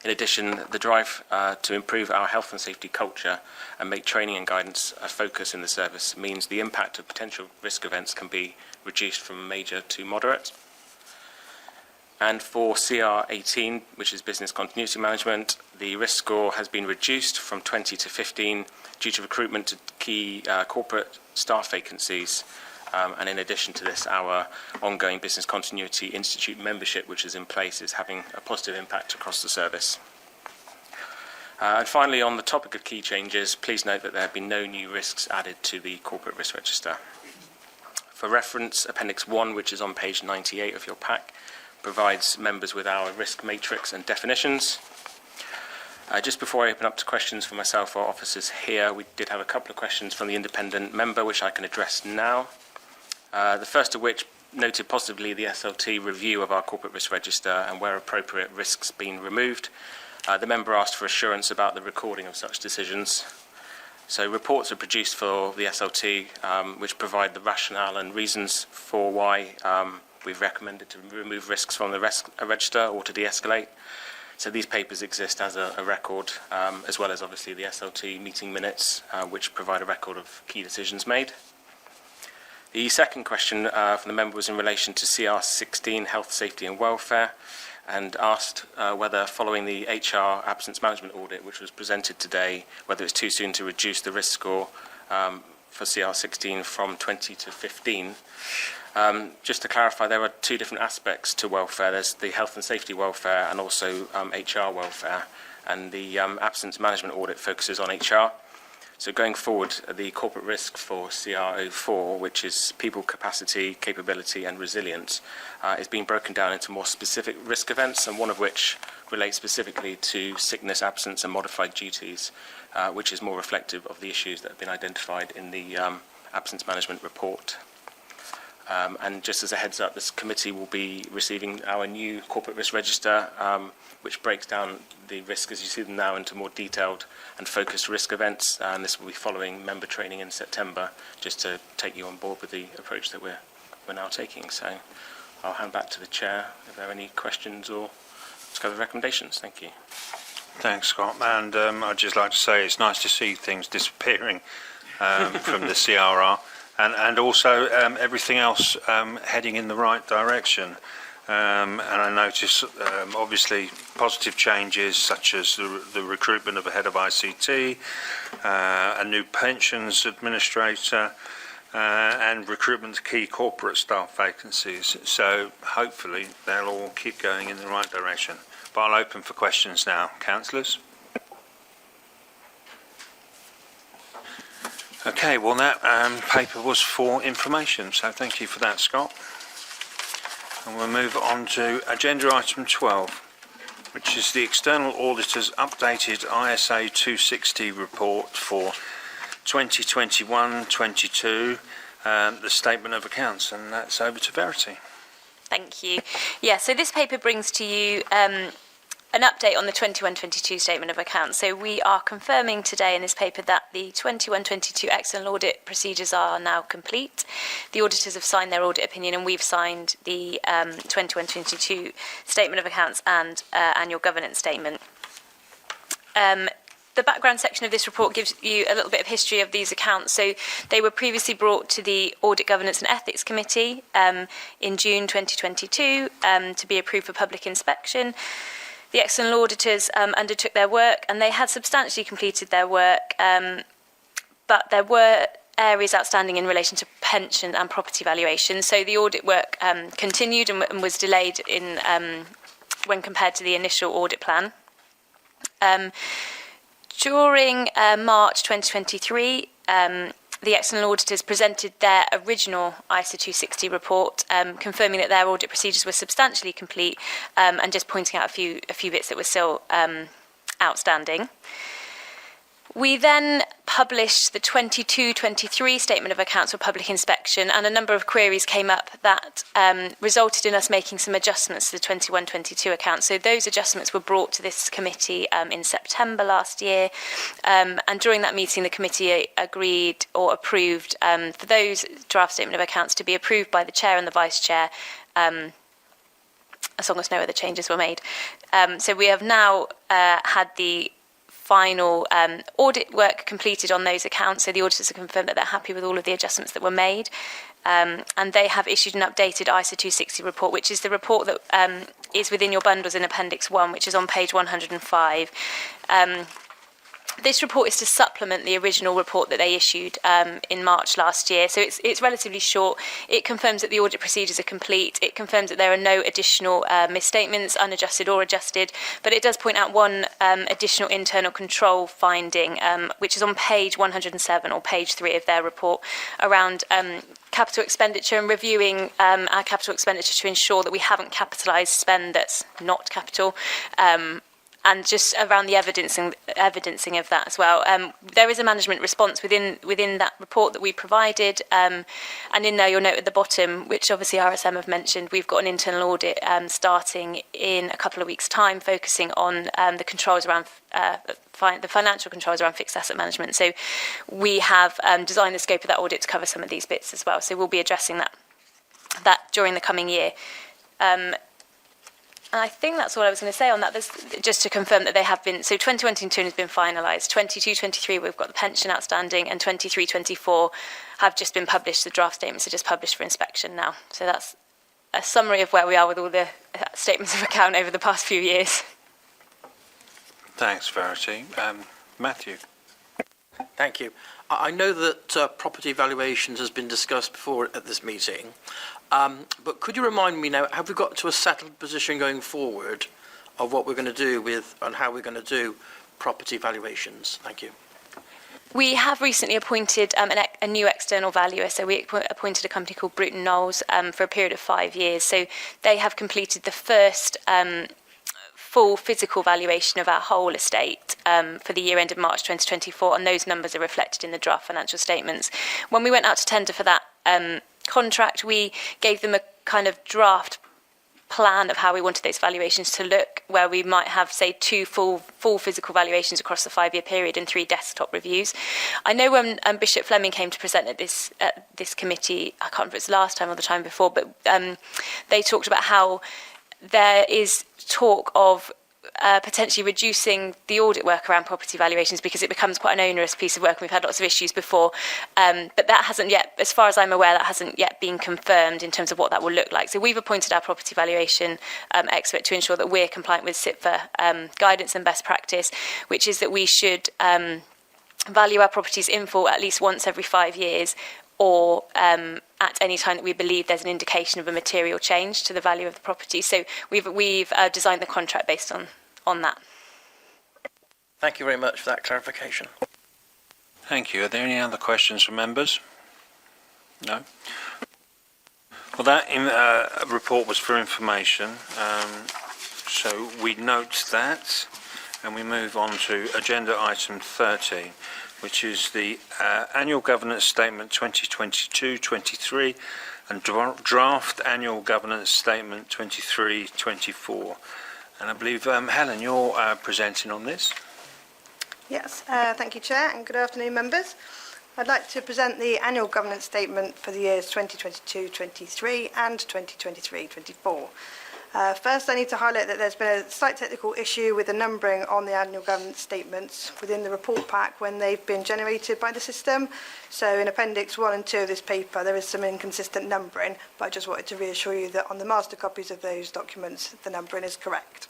In addition, the drive to improve our health and safety culture and make training and guidance a focus in the service means the impact of potential risk events can be reduced from major to moderate. And for CR18, which is business continuity management, the risk score has been reduced from 20 to 15 due to recruitment to key corporate staff vacancies. And in addition to this, our ongoing Business Continuity Institute membership, which is in place, is having a positive impact across the service. And finally, on the topic of key changes, please note that there have been no new risks added to the Corporate Risk Register. For reference, Appendix 1, which is on page 98 of your pack, provides members with our risk matrix and definitions. Just before I open up to questions for myself or officers here, we did have a couple of questions from the independent member, which I can address now. The first of which noted possibly the SLT review of our Corporate Risk Register and where appropriate risks being removed. The member asked for assurance about the recording of such decisions. So reports are produced for the SLT which provide the rationale and reasons for why we've recommended to remove risks from the register or to de-escalate. So these papers exist as a record, as well as obviously the SLT meeting minutes, which provide a record of key decisions made. The second question from the member was in relation to CR16, health, safety and welfare, and asked whether following the HR absence management audit, which was presented today, whether it's too soon to reduce the risk score for CR16 from 20 to 15. Just to clarify, there are two different aspects to welfare. There's the health and safety welfare and also HR welfare, and the absence management audit focuses on HR. So going forward, the corporate risk for CR04, which is people capacity, capability and resilience, is being broken down into more specific risk events, and one of which relates specifically to sickness, absence and modified duties, which is more reflective of the issues that have been identified in the absence management report. And just as a heads up, this committee will be receiving our new corporate risk register, which breaks down the risk as you see them now into more detailed and focused risk events, and this will be following member training in September, just to take you on board with the approach that we're now taking. So I'll hand back to the chair if there are any questions or discover recommendations. Thank you. Thanks, Scott. And I'd just like to say it's nice to see things disappearing from the CRR, and also everything else heading in the right direction. And I notice, obviously, positive changes such as the recruitment of a head of ICT, a new pensions administrator, and recruitment of key corporate staff vacancies. So hopefully they'll all keep going in the right direction. But I'll open for questions now. Councillors? Okay, well that paper was for information, so thank you for that, Scott. And we'll move on to agenda item 12, which is the External Auditor's updated ISA 260 report for 2021-22, the Statement of Accounts, and that's over to Verity. Thank you. Yeah, so this paper brings to you an update on the 21-22 Statement of Accounts. So we are confirming today in this paper that the 21-22 external audit procedures are now complete. The auditors have signed their audit opinion, and we've signed the 21-22 Statement of Accounts and annual governance statement. The background section of this report gives you a little bit of history of these accounts. So they were previously brought to the Audit, Governance and Ethics Committee in June 2022 to be approved for public inspection. The external auditors undertook their work, and they had substantially completed their work, but there were areas outstanding in relation to pension and property valuation. So the audit work continued and was delayed in when compared to the initial audit plan. During March 2023, the external auditors presented their original ISA 260 report, confirming that their audit procedures were substantially complete, and just pointing out a few bits that were still outstanding. We then published the 22-23 Statement of Accounts for public inspection, and a number of queries came up that resulted in us making some adjustments to the 21-22 accounts. So those adjustments were brought to this committee in September last year, and during that meeting the committee agreed or approved for those draft Statement of Accounts to be approved by the Chair and the Vice Chair, as long as no other changes were made. So we have now had the final audit work completed on those accounts, so the auditors have confirmed that they're happy with all of the adjustments that were made, and they have issued an updated ISA 260 report, which is the report that is within your bundles in Appendix 1, which is on page 105. This report is to supplement the original report that they issued in March last year. So it's relatively short. It confirms that the audit procedures are complete. It confirms that there are no additional misstatements, unadjusted or adjusted. But it does point out one additional internal control finding, which is on page 107 or page 3 of their report, around capital expenditure and reviewing our capital expenditure to ensure that we haven't capitalised spend that's not capital. And just around the evidencing of that as well. There is a management response within that report that we provided, and in there you'll note at the bottom, which obviously RSM have mentioned, we've got an internal audit starting in a couple of weeks' time, focusing on the controls around the financial controls around fixed asset management. So we have designed the scope of that audit to cover some of these bits as well. So we'll be addressing that during the coming year. And I think that's all I was going to say on that. There's, just to confirm that they have been, so 2022 has been finalised, 22-23 we've got the pension outstanding, and 23-24 have just been published. The draft statements are just published for inspection now. So that's a summary of where we are with all the statements of account over the past few years. Thanks, Verity. Matthew. Thank you. I know that property valuations has been discussed before at this meeting, but could you remind me now, have we got to a settled position going forward of what we're going to do with and how we're going to do property valuations? Thank you. We have recently appointed a new external valuer, so we appointed a company called Bruton Knowles for a period of 5 years. So they have completed the first full physical valuation of our whole estate for the year end of March 2024, and those numbers are reflected in the draft financial statements. When we went out to tender for that contract, we gave them a kind of draft plan of how we wanted those valuations to look, where we might have, say, 2 full physical valuations across the 5-year period and 3 desktop reviews. I know when Bishop Fleming came to present at this committee, I can't remember if it's last time or the time before, but they talked about how there is talk of potentially reducing the audit work around property valuations because it becomes quite an onerous piece of work, and we've had lots of issues before. But that hasn't yet, as far as I'm aware, that hasn't yet been confirmed in terms of what that will look like. So we've appointed our property valuation expert to ensure that we're compliant with SIPFA guidance and best practice, which is that we should value our properties in full at least once every 5 years, or at any time that we believe there's an indication of a material change to the value of the property. So we've designed the contract based on that. Thank you very much for that clarification. Thank you. Are there any other questions from members? No? Well, that report was for information, so we note that, and we move on to agenda item 13, which is the Annual Governance Statement 2022-23 and Draft Annual Governance Statement 23-24. And I believe, Helen, you're presenting on this. Yes, thank you, Chair, and good afternoon, members. I'd like to present the Annual Governance Statement for the years 2022-23 and 2023-24. First, I need to highlight that there's been a slight technical issue with the numbering on the annual governance statements within the report pack when they've been generated by the system. So in Appendix 1 and 2 of this paper, there is some inconsistent numbering, but I just wanted to reassure you that on the master copies of those documents, the numbering is correct.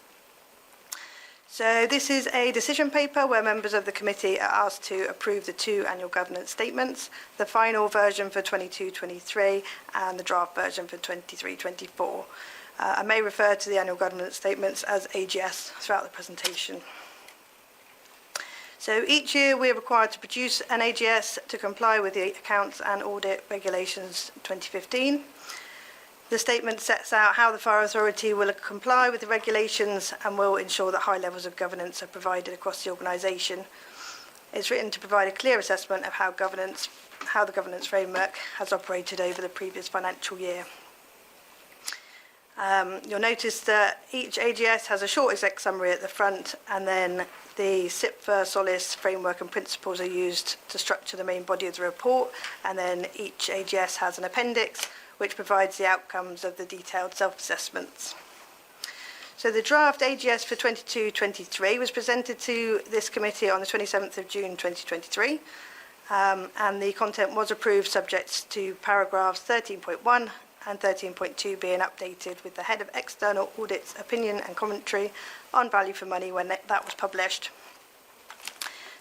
So this is a decision paper where members of the committee are asked to approve the 2 annual governance statements, the final version for 22-23 and the draft version for 23-24. I may refer to the annual governance statements as AGS throughout the presentation. So each year we are required to produce an AGS to comply with the Accounts and Audit Regulations 2015. The statement sets out how the Fire Authority will comply with the regulations and will ensure that high levels of governance are provided across the organisation. It's written to provide a clear assessment of how the governance framework has operated over the previous financial year. You'll notice that each AGS has a short exec summary at the front, and then the SIPFA Solace framework and principles are used to structure the main body of the report, and then each AGS has an appendix which provides the outcomes of the detailed self-assessments. So the draft AGS for 22-23 was presented to this committee on the 27th of June 2023, and the content was approved subject to paragraphs 13.1 and 13.2 being updated with the Head of External Audit's opinion and commentary on value for money when that was published.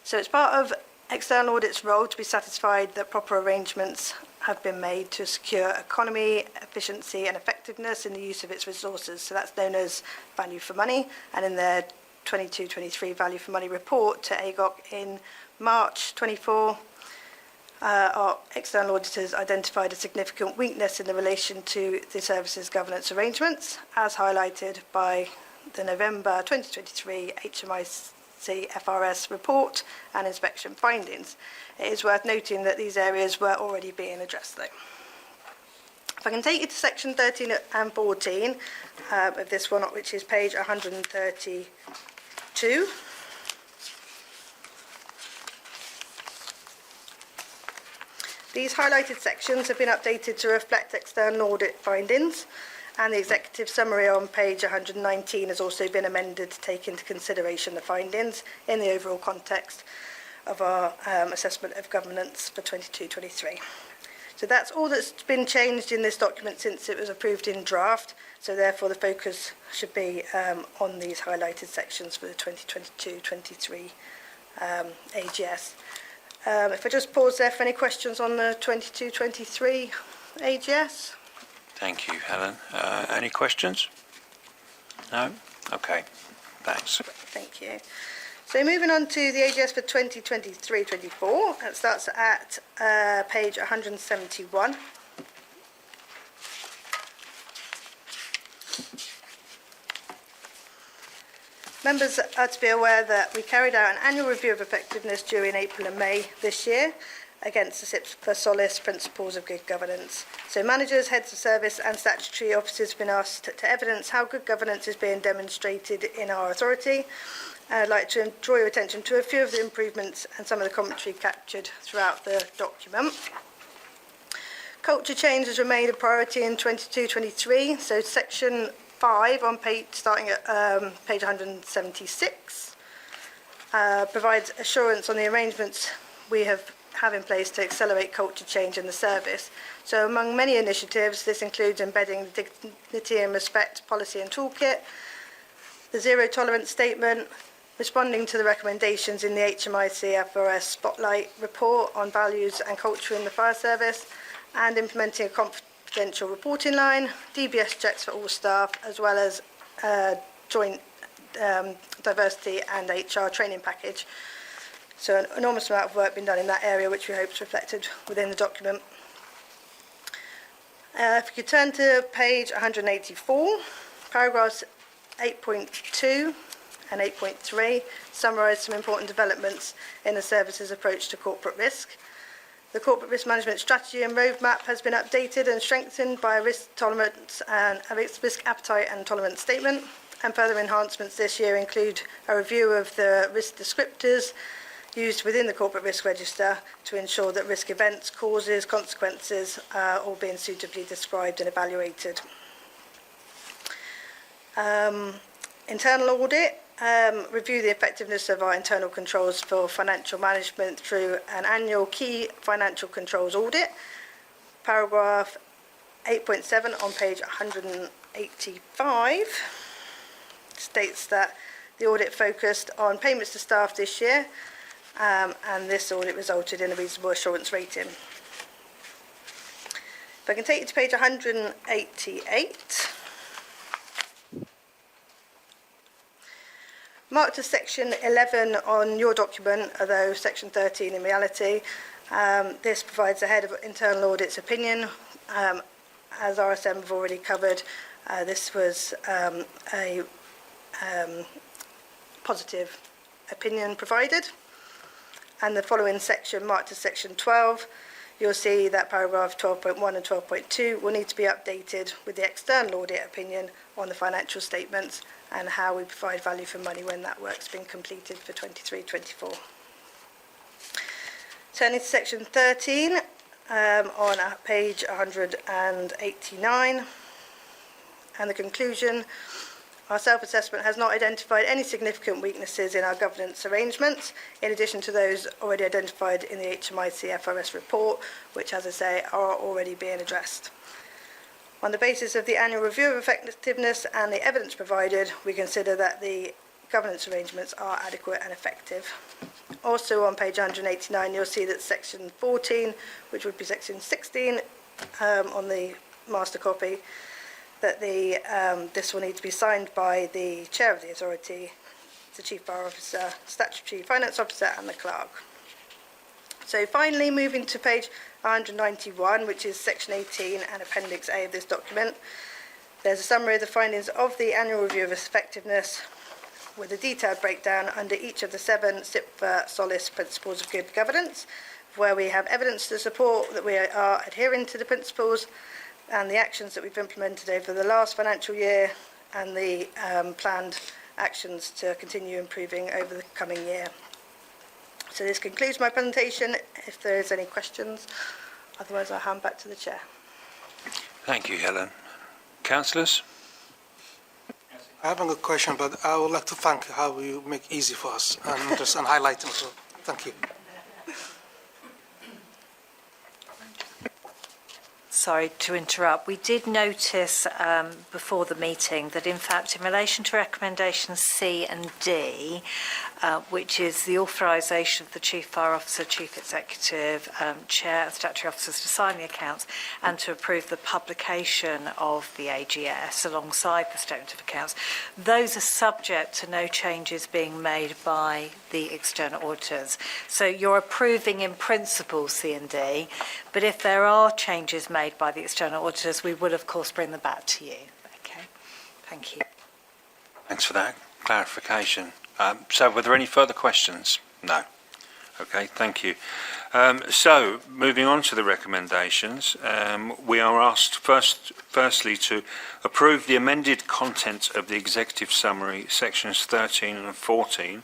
So it's part of External Audit's role to be satisfied that proper arrangements have been made to secure economy, efficiency and effectiveness in the use of its resources. So that's known as value for money, and in their 22-23 value for money report to AGOC in March 24, our external auditors identified a significant weakness in the relation to the services governance arrangements, as highlighted by the November 2023 HMIC FRS report and inspection findings. It is worth noting that these areas were already being addressed, though. If I can take you to section 13 and 14 of this one, which is page 132. These highlighted sections have been updated to reflect external audit findings, and the executive summary on page 119 has also been amended to take into consideration the findings in the overall context of our assessment of governance for 22-23. So that's all that's been changed in this document since it was approved in draft, so therefore the focus should be on these highlighted sections for the 2022-23 AGS. If I just pause there for any questions on the 22-23 AGS. Thank you, Helen. Any questions? No? Okay, thanks. Thank you. So moving on to the AGS for 2023-24, that starts at page 171. Members are to be aware that we carried out an annual review of effectiveness during April and May this year against the SIPFA Solace principles of good governance. So managers, heads of service and statutory officers have been asked to evidence how good governance is being demonstrated in our authority. I'd like to draw your attention to a few of the improvements and some of the commentary captured throughout the document. Culture change has remained a priority in 22-23, so section 5 on page, starting at page 176, provides assurance on the arrangements we have in place to accelerate culture change in the service. So among many initiatives, this includes embedding the dignity and respect policy and toolkit, the zero tolerance statement, responding to the recommendations in the HMIC-FRS Spotlight report on values and culture in the fire service, and implementing a confidential reporting line, DBS checks for all staff, as well as joint diversity and HR training package. So an enormous amount of work being done in that area, which we hope is reflected within the document. If you could turn to page 184, paragraphs 8.2 and 8.3 summarise some important developments in the service's approach to corporate risk. The corporate risk management strategy and roadmap has been updated and strengthened by a risk tolerance and a risk appetite and tolerance statement. And further enhancements this year include a review of the risk descriptors used within the corporate risk register to ensure that risk events, causes, consequences are all being suitably described and evaluated. Internal audit, review the effectiveness of our internal controls for financial management through an annual key financial controls audit. Paragraph 8.7 on page 185 states that the audit focused on payments to staff this year, and this audit resulted in a reasonable assurance rating. If I can take you to page 188. Marked as section 11 on your document, although section 13 in reality, this provides the head of internal audit's opinion. As RSM have already covered, this was a positive opinion provided. And the following section, marked as section 12, you'll see that paragraph 12.1 and 12.2 will need to be updated with the external audit opinion on the financial statements and how we provide value for money when that work's been completed for 23-24. Turning to section 13, on page 189, and the conclusion. Our self-assessment has not identified any significant weaknesses in our governance arrangements, in addition to those already identified in the HMIC-FRS report, which, as I say, are already being addressed. On the basis of the annual review of effectiveness and the evidence provided, we consider that the governance arrangements are adequate and effective. Also on page 189, you'll see that section 14, which would be section 16 on the master copy, that this will need to be signed by the chair of the authority, the chief bar officer, statutory finance officer and the clerk. So finally, moving to page 191, which is section 18 and appendix A of this document, there's a summary of the findings of the annual review of effectiveness with a detailed breakdown under each of the 7 SIPFA Solace principles of good governance, where we have evidence to support that we are adhering to the principles and the actions that we've implemented over the last financial year and the planned actions to continue improving over the coming year. So this concludes my presentation. If there is any questions, otherwise I'll hand back to the chair. Thank you, Helen. Councillors? I haven't got a question, but I would like to thank you how you make it easy for us and just and highlighting. So thank you. Sorry to interrupt. We did notice before the meeting that, in fact, in relation to recommendations C and D, which is the authorisation of the Chief Fire Officer, Chief Executive, Chair and Statutory Officers to sign the accounts and to approve the publication of the AGS alongside the Statement of Accounts, those are subject to no changes being made by the external auditors. So you're approving in principle C and D, but if there are changes made by the external auditors, we will of course bring them back to you. Okay, thank you. Thanks for that clarification. So were there any further questions? No. Okay, thank you. So moving on to the recommendations, we are asked firstly to approve the amended content of the executive summary, sections 13 and 14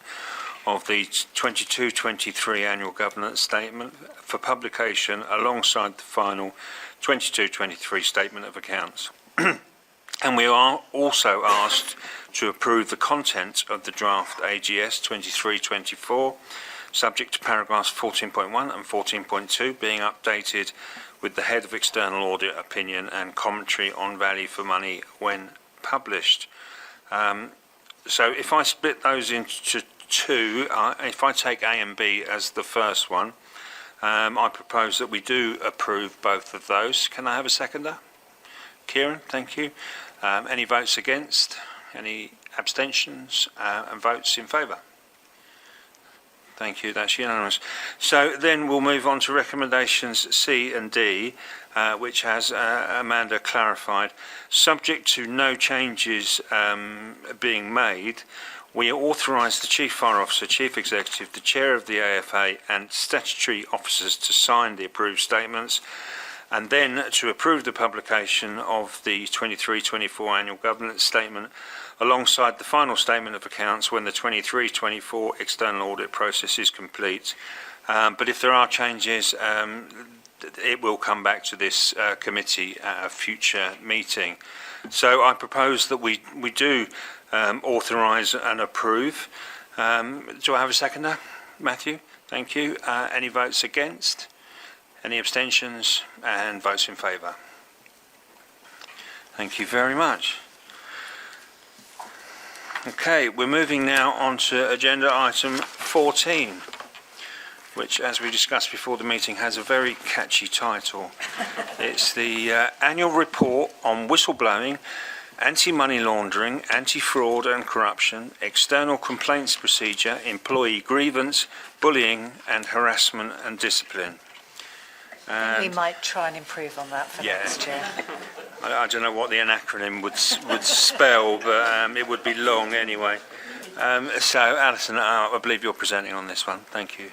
of the 22-23 annual governance statement for publication alongside the final 22-23 statement of accounts. And we are also asked to approve the content of the draft AGS 2324, subject to paragraphs 14.1 and 14.2 being updated with the head of external audit opinion and commentary on value for money when published. So if I split those into two, if I take A and B as the first one, I propose that we do approve both of those. Can I have a seconder? Kieran, thank you. Any votes against? Any abstentions? And votes in favour? Thank you, that's unanimous. So then we'll move on to recommendations C and D, which has Amanda clarified. Subject to no changes being made, we authorise the Chief Fire Officer, Chief Executive, the Chair of the AFA and statutory officers to sign the approved statements, and then to approve the publication of the 23-24 annual governance statement alongside the final statement of accounts when the 23-24 external audit process is complete. But if there are changes, it will come back to this committee at a future meeting. So I propose that we do authorise and approve. Do I have a seconder? Matthew, thank you. Any votes against? Any abstentions? And votes in favour? Thank you very much. Okay, we're moving now on to agenda item 14, which, as we discussed before the meeting, has a very catchy title. It's the annual report on whistleblowing, anti-money laundering, anti-fraud and corruption, external complaints procedure, employee grievance, bullying and harassment and discipline. We might try and improve on that for next year. I don't know what the acronym would spell, but it would be long anyway. So, Alison, I believe you're presenting on this one. Thank you.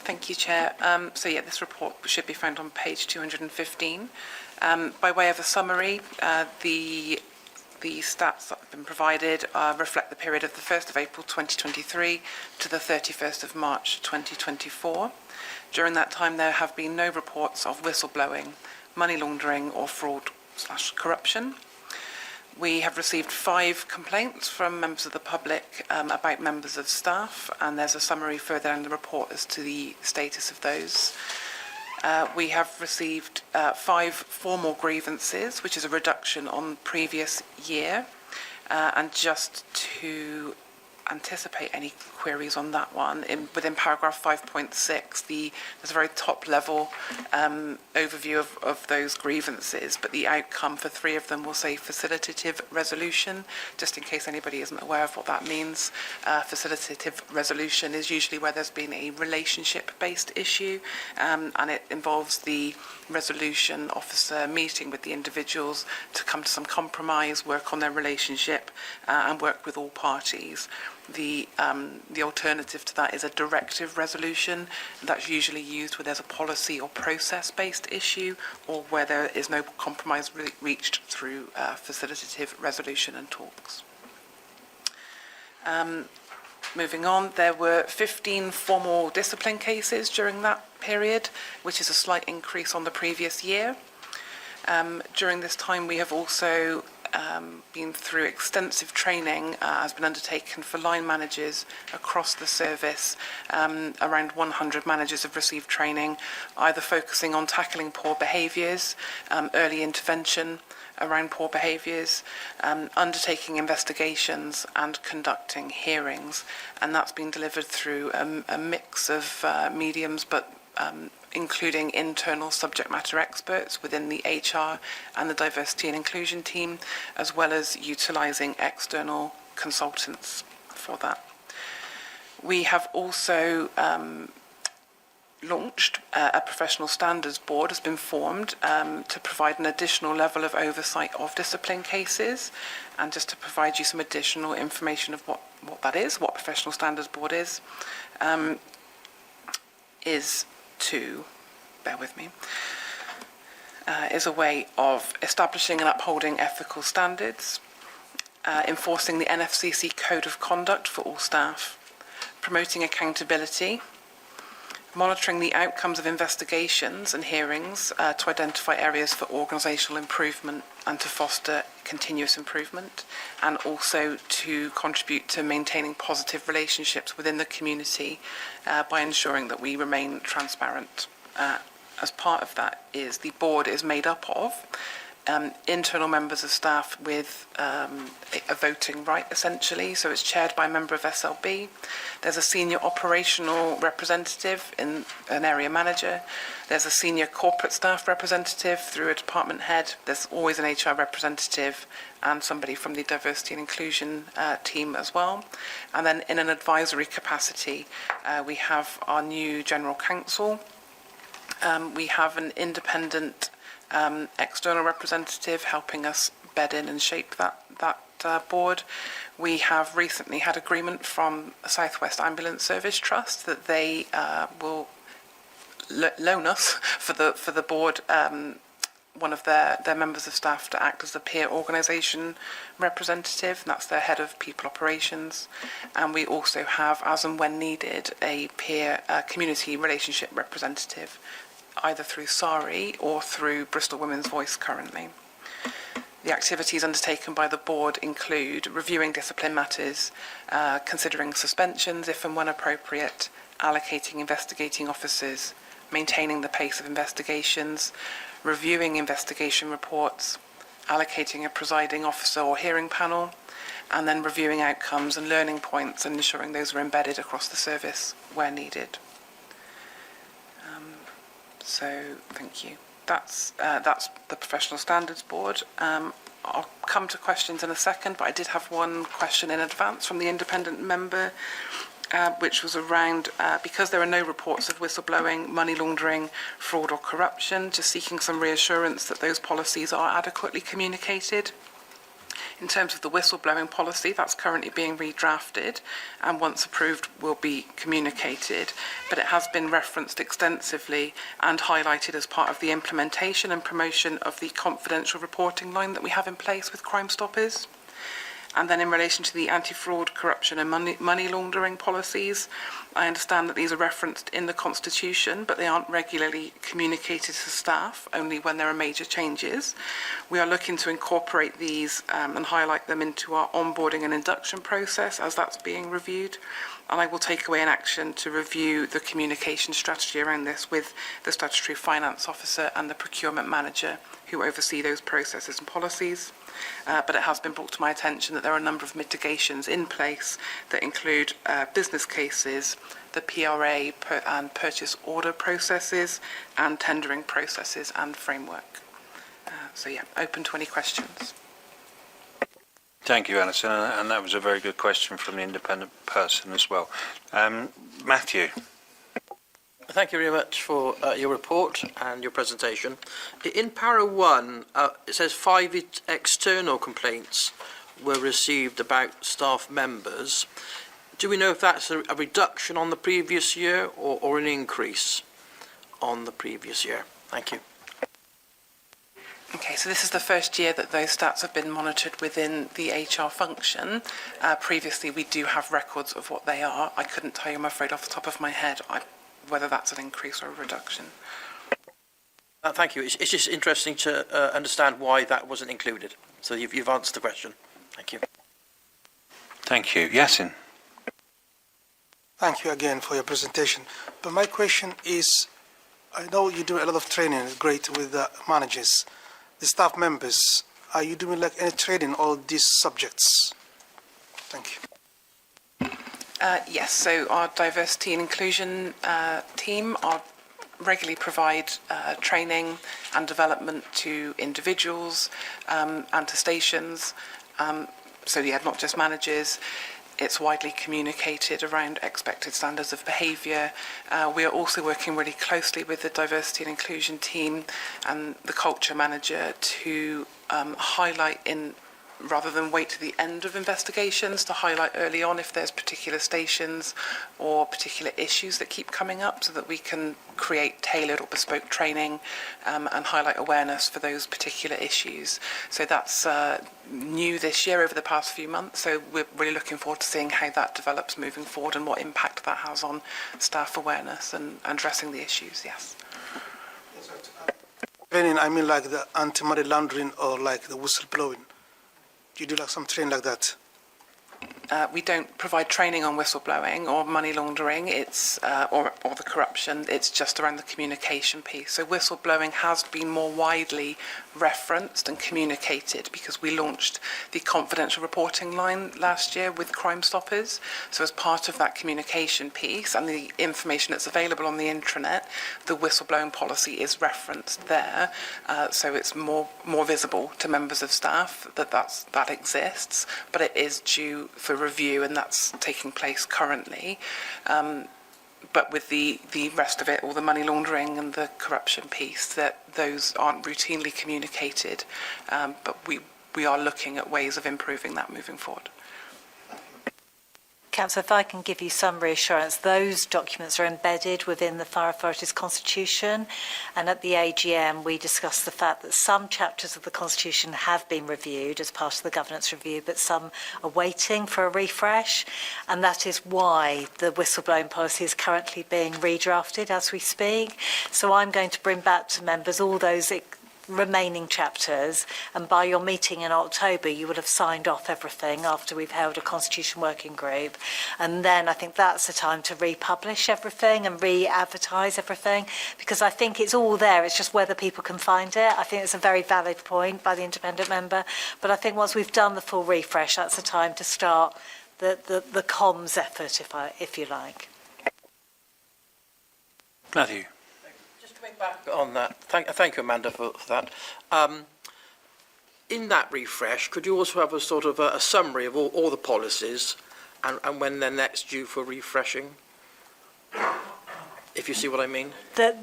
Thank you, Chair. This report should be found on page 215. By way of a summary, the stats that have been provided reflect the period of the 1st of April 2023 to the 31st of March 2024. During that time, there have been no reports of whistleblowing, money laundering or fraud/corruption. We have received 5 complaints from members of the public about members of staff, and there's a summary further in the report as to the status of those. We have received 5 formal grievances, which is a reduction on previous year. And just to anticipate any queries on that one, within paragraph 5.6, there's a very top level overview of those grievances, but the outcome for 3 of them will say facilitative resolution, just in case anybody isn't aware of what that means. Facilitative resolution is usually where there's been a relationship-based issue, and it involves the resolution officer meeting with the individuals to come to some compromise, work on their relationship, and work with all parties. The alternative to that is a directive resolution. That's usually used where there's a policy or process-based issue, or where there is no compromise reached through facilitative resolution and talks. Moving on, there were 15 formal discipline cases during that period, which is a slight increase on the previous year. During this time, we have also been through extensive training has been undertaken for line managers across the service. Around 100 managers have received training, either focusing on tackling poor behaviours, early intervention around poor behaviours, undertaking investigations and conducting hearings. And that's been delivered through a mix of mediums, but including internal subject matter experts within the HR and the diversity and inclusion team, as well as utilising external consultants for that. We have also launched a professional standards board has been formed to provide an additional level of oversight of discipline cases. And just to provide you some additional information of what that is, what professional standards board is to, bear with me, is a way of establishing and upholding ethical standards, enforcing the NFCC Code of Conduct for all staff, promoting accountability, monitoring the outcomes of investigations and hearings to identify areas for organisational improvement and to foster continuous improvement, and also to contribute to maintaining positive relationships within the community by ensuring that we remain transparent. As part of that is the board is made up of internal members of staff with a voting right, essentially. So it's chaired by a member of SLB. There's a senior operational representative in an area manager. There's a senior corporate staff representative through a department head. There's always an HR representative and somebody from the diversity and inclusion team as well. And then in an advisory capacity, we have our new general counsel. We have an independent external representative helping us bed in and shape that board. We have recently had agreement from South West Ambulance Service Trust that they will loan us for the board one of their members of staff to act as a peer organisation representative, and that's their head of people operations. And we also have, as and when needed, a peer community relationship representative, either through SARI or through Bristol Women's Voice currently. The activities undertaken by the board include reviewing discipline matters, considering suspensions if and when appropriate, allocating investigating officers, maintaining the pace of investigations, reviewing investigation reports, allocating a presiding officer or hearing panel, and then reviewing outcomes and learning points and ensuring those are embedded across the service where needed. So thank you. That's the Professional Standards Board. I'll come to questions in a second, but I did have one question in advance from the independent member, which was around, because there are no reports of whistleblowing, money laundering, fraud or corruption, just seeking some reassurance that those policies are adequately communicated. In terms of the whistleblowing policy, that's currently being redrafted and once approved will be communicated, but it has been referenced extensively and highlighted as part of the implementation and promotion of the confidential reporting line that we have in place with Crime Stoppers. And then in relation to the anti-fraud, corruption and money laundering policies, I understand that these are referenced in the Constitution, but they aren't regularly communicated to staff, only when there are major changes. We are looking to incorporate these and highlight them into our onboarding and induction process as that's being reviewed. And I will take away an action to review the communication strategy around this with the Statutory Finance Officer and the Procurement Manager, who oversee those processes and policies. But it has been brought to my attention that there are a number of mitigations in place that include business cases, the PRA and purchase order processes, and tendering processes and framework. So yeah, open to any questions. Thank you, Alison, and that was a very good question from the independent person as well. Matthew. Thank you very much for your report and your presentation. In para 1, it says 5 external complaints were received about staff members. Do we know if that's a reduction on the previous year or an increase on the previous year? Thank you. Okay, so this is the first year that those stats have been monitored within the HR function. Previously, we do have records of what they are. I couldn't tell you, I'm afraid, off the top of my head, whether that's an increase or a reduction. Thank you. It's just interesting to understand why that wasn't included. So you've answered the question. Thank you. Thank you. Yasin. Thank you again for your presentation. But my question is, I know you do a lot of training, it's great, with the managers, the staff members. Are you doing like any training on these subjects? Thank you. Yes, so our diversity and inclusion team regularly provide training and development to individuals and to stations. So yeah, not just managers. It's widely communicated around expected standards of behaviour. We are also working really closely with the diversity and inclusion team and the culture manager to highlight in rather than wait to the end of investigations, to highlight early on if there's particular stations or particular issues that keep coming up, so that we can create tailored or bespoke training and highlight awareness for those particular issues. So that's new this year over the past few months, so we're really looking forward to seeing how that develops moving forward and what impact that has on staff awareness and addressing the issues, yes. Training, I mean like the anti-money laundering or like the whistleblowing. Do you do like some training like that? We don't provide training on whistleblowing or money laundering, it's or the corruption. It's just around the communication piece. So whistleblowing has been more widely referenced and communicated because we launched the confidential reporting line last year with Crime Stoppers. So as part of that communication piece and the information that's available on the intranet, the whistleblowing policy is referenced there. So it's more visible to members of staff that exists, but it is due for review, and that's taking place currently. But with the rest of it, all the money laundering and the corruption piece, that those aren't routinely communicated. But we are looking at ways of improving that moving forward. Councillor, if I can give you some reassurance, those documents are embedded within the Fire Authority's Constitution, and at the AGM we discussed the fact that some chapters of the Constitution have been reviewed as part of the governance review, but some are waiting for a refresh, and that is why the whistleblowing policy is currently being redrafted as we speak. So I'm going to bring back to members all those remaining chapters, and by your meeting in October you would have signed off everything after we've held a Constitution working group, and then I think that's the time to republish everything and re-advertise everything, because I think it's all there, it's just whether people can find it. I think it's a very valid point by the independent member, but I think once we've done the full refresh, that's the time to start the comms effort, if you like. Matthew. Back on that, thank you, Amanda, for that. In that refresh, could you also have a sort of a summary of all the policies and when they're next due for refreshing? If you see what I mean.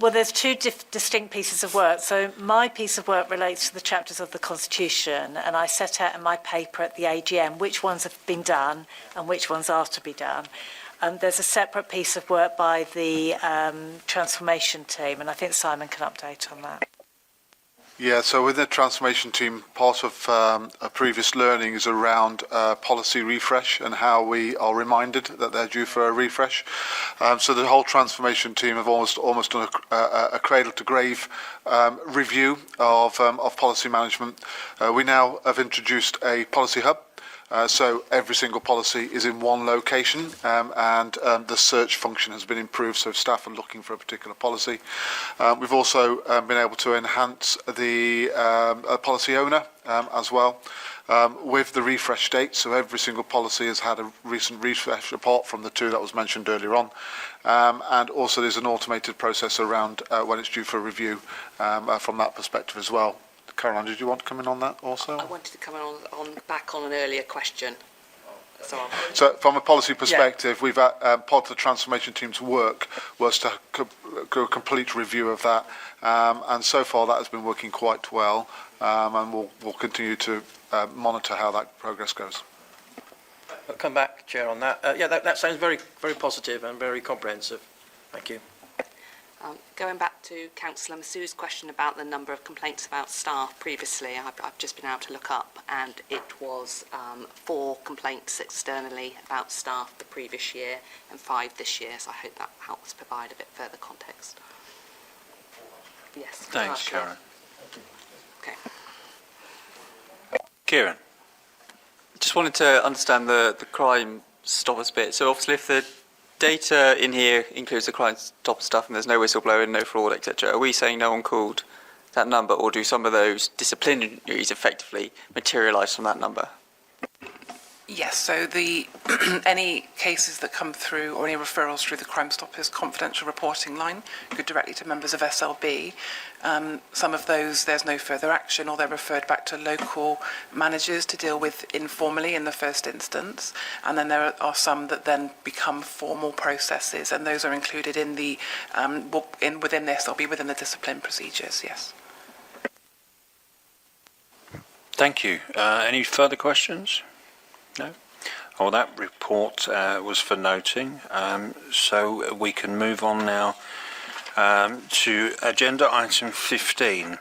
Well, there's two distinct pieces of work. So my piece of work relates to the chapters of the Constitution, and I set out in my paper at the AGM which ones have been done and which ones are to be done. There's a separate piece of work by the transformation team, and I think Simon can update on that. Yeah, so with the transformation team, part of a previous learning is around policy refresh and how we are reminded that they're due for a refresh. So the whole transformation team have almost done a cradle-to-grave review of policy management. We now have introduced a policy hub. So every single policy is in one location, and the search function has been improved, so staff are looking for a particular policy. We've also been able to enhance the policy owner as well with the refresh date, so every single policy has had a recent refresh apart from the two that was mentioned earlier on. And also there's an automated process around when it's due for review from that perspective as well. Caroline, did you want to come in on that also? I wanted to come in back on an earlier question. So from a policy perspective, we've part of the transformation team's work was to do a complete review of that, and so far that has been working quite well, and we'll continue to monitor how that progress goes. I'll come back, Chair, on that. Yeah, that sounds very, very positive and very comprehensive. Thank you. Going back to Councillor Massou's question about the number of complaints about staff previously, I've just been able to look up, and it was 4 complaints externally about staff the previous year and 5 this year, so I hope that helps provide a bit further context. Yes. Thanks, Karen. Okay. Kieran. Just wanted to understand the Crime Stoppers bit. So obviously if the data in here includes the Crime Stopper stuff and there's no whistleblowing, no fraud, etc., are we saying no one called that number, or do some of those disciplinaries effectively materialise from that number? Yes, so the any cases that come through or any referrals through the Crime Stoppers confidential reporting line go directly to members of SLB. Some of those there's no further action, or they're referred back to local managers to deal with informally in the first instance, and then there are some that then become formal processes, and those are included in the within this, they'll be within the discipline procedures. Yes. Thank you. Any further questions? No? Well, that report was for noting, so we can move on now to agenda item 15.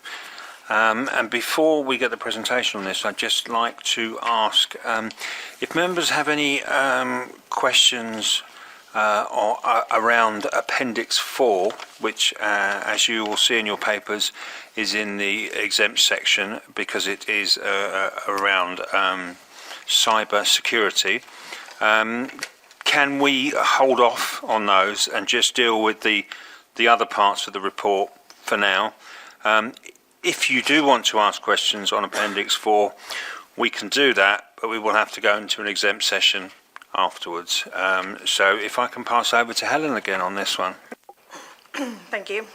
And before we get the presentation on this, I'd just like to ask if members have any questions around Appendix 4, which, as you will see in your papers, is in the exempt section because it is around cyber security. Can we hold off on those and just deal with the other parts of the report for now? If you do want to ask questions on Appendix 4, we can do that, but we will have to go into an exempt session afterwards. So if I can pass over to Helen again on this one. Thank you.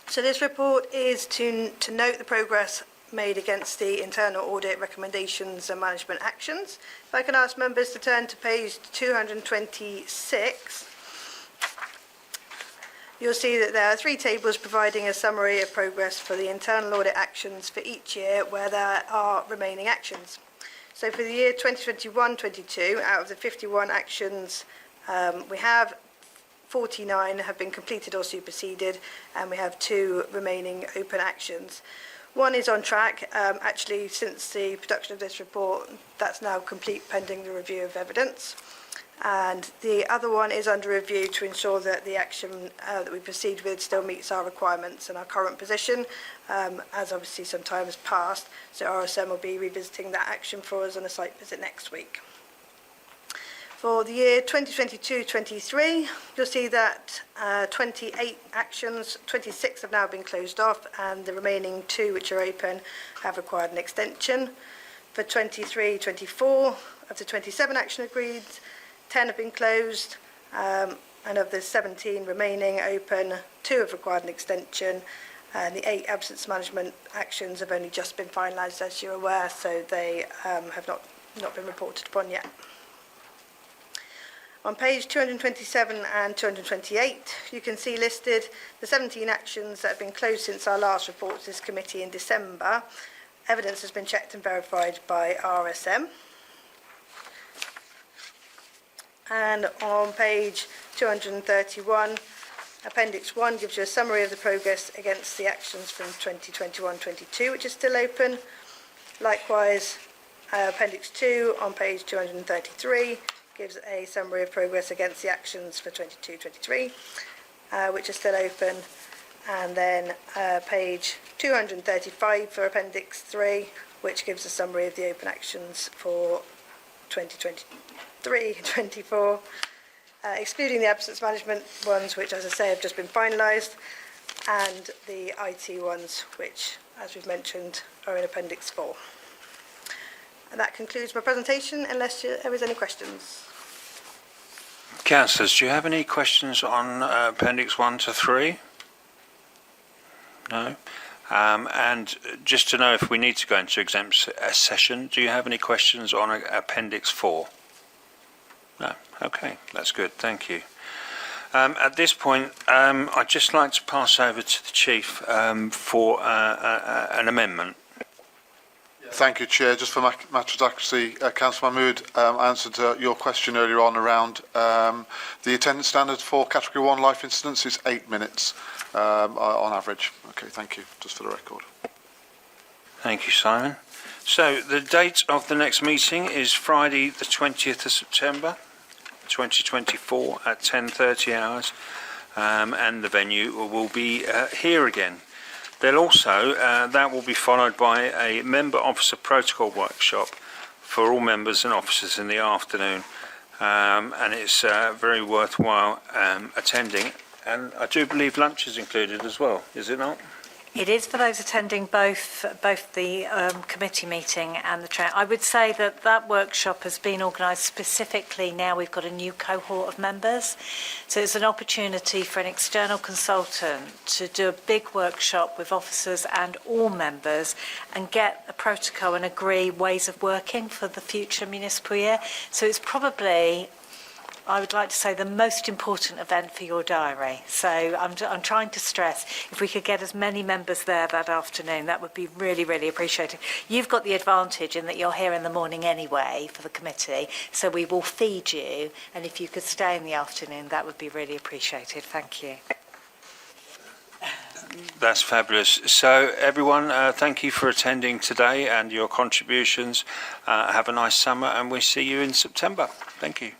So this report is to note the progress made against the internal audit recommendations and management actions. If I can ask members to turn to page 226, you'll see that there are 3 tables providing a summary of progress for the internal audit actions for each year where there are remaining actions. So for the year 2021-22, out of the 51 actions we have, 49 have been completed or superseded, and we have 2 remaining open actions. One is on track. Actually, since the production of this report, that's now complete pending the review of evidence. And the other one is under review to ensure that the action that we proceed with still meets our requirements and our current position, as obviously some time has passed. So RSM will be revisiting that action for us on a site visit next week. For the year 2022-23, you'll see that 28 actions, 26 have now been closed off, and the remaining 2 which are open have required an extension. For 23-24, of the 27 action agreed, 10 have been closed, and of the 17 remaining open, 2 have required an extension, and the 8 absence management actions have only just been finalised, as you're aware, so they have not been reported upon yet. On page 227 and 228, you can see listed the 17 actions that have been closed since our last report to this committee in December. Evidence has been checked and verified by RSM. And on page 231, Appendix 1 gives you a summary of the progress against the actions from 2021-22, which is still open. Likewise, Appendix 2 on page 233 gives a summary of progress against the actions for 22-23, which are still open. And then page 235 for Appendix 3, which gives a summary of the open actions for 2023-24, excluding the absence management ones, which, as I say, have just been finalised, and the IT ones, which, as we've mentioned, are in Appendix 4. And that concludes my presentation, unless there is any questions. Councillors, do you have any questions on Appendix 1 to 3? No? And just to know if we need to go into exempt session, do you have any questions on Appendix 4? No? Okay, that's good, thank you. At this point, I'd just like to pass over to the Chief for an amendment. Thank you, Chair. Just for matters accuracy, Councillor Mahmood answered your question earlier on around the attendance standard for Category 1 life incidents is 8 minutes on average. Okay, thank you. Just for the record. Thank you, Simon. So the date of the next meeting is Friday the 20th of September 2024 at 10:30 hours, and the venue will be here again. There'll also, that will be followed by a member officer protocol workshop for all members and officers in the afternoon, and it's very worthwhile attending. And I do believe lunch is included as well, is it not? It is for those attending both the committee meeting and the train. I would say that workshop has been organised specifically. Now we've got a new cohort of members, so it's an opportunity for an external consultant to do a big workshop with officers and all members and get a protocol and agree ways of working for the future municipal year. So it's probably, I would like to say, the most important event for your diary. So I'm trying to stress, if we could get as many members there that afternoon, that would be really, really appreciated. You've got the advantage in that you're here in the morning anyway for the committee, so we will feed you, and if you could stay in the afternoon, that would be really appreciated. Thank you. That's fabulous. So, everyone, thank you for attending today and your contributions. Have a nice summer, and we'll see you in September. Thank you.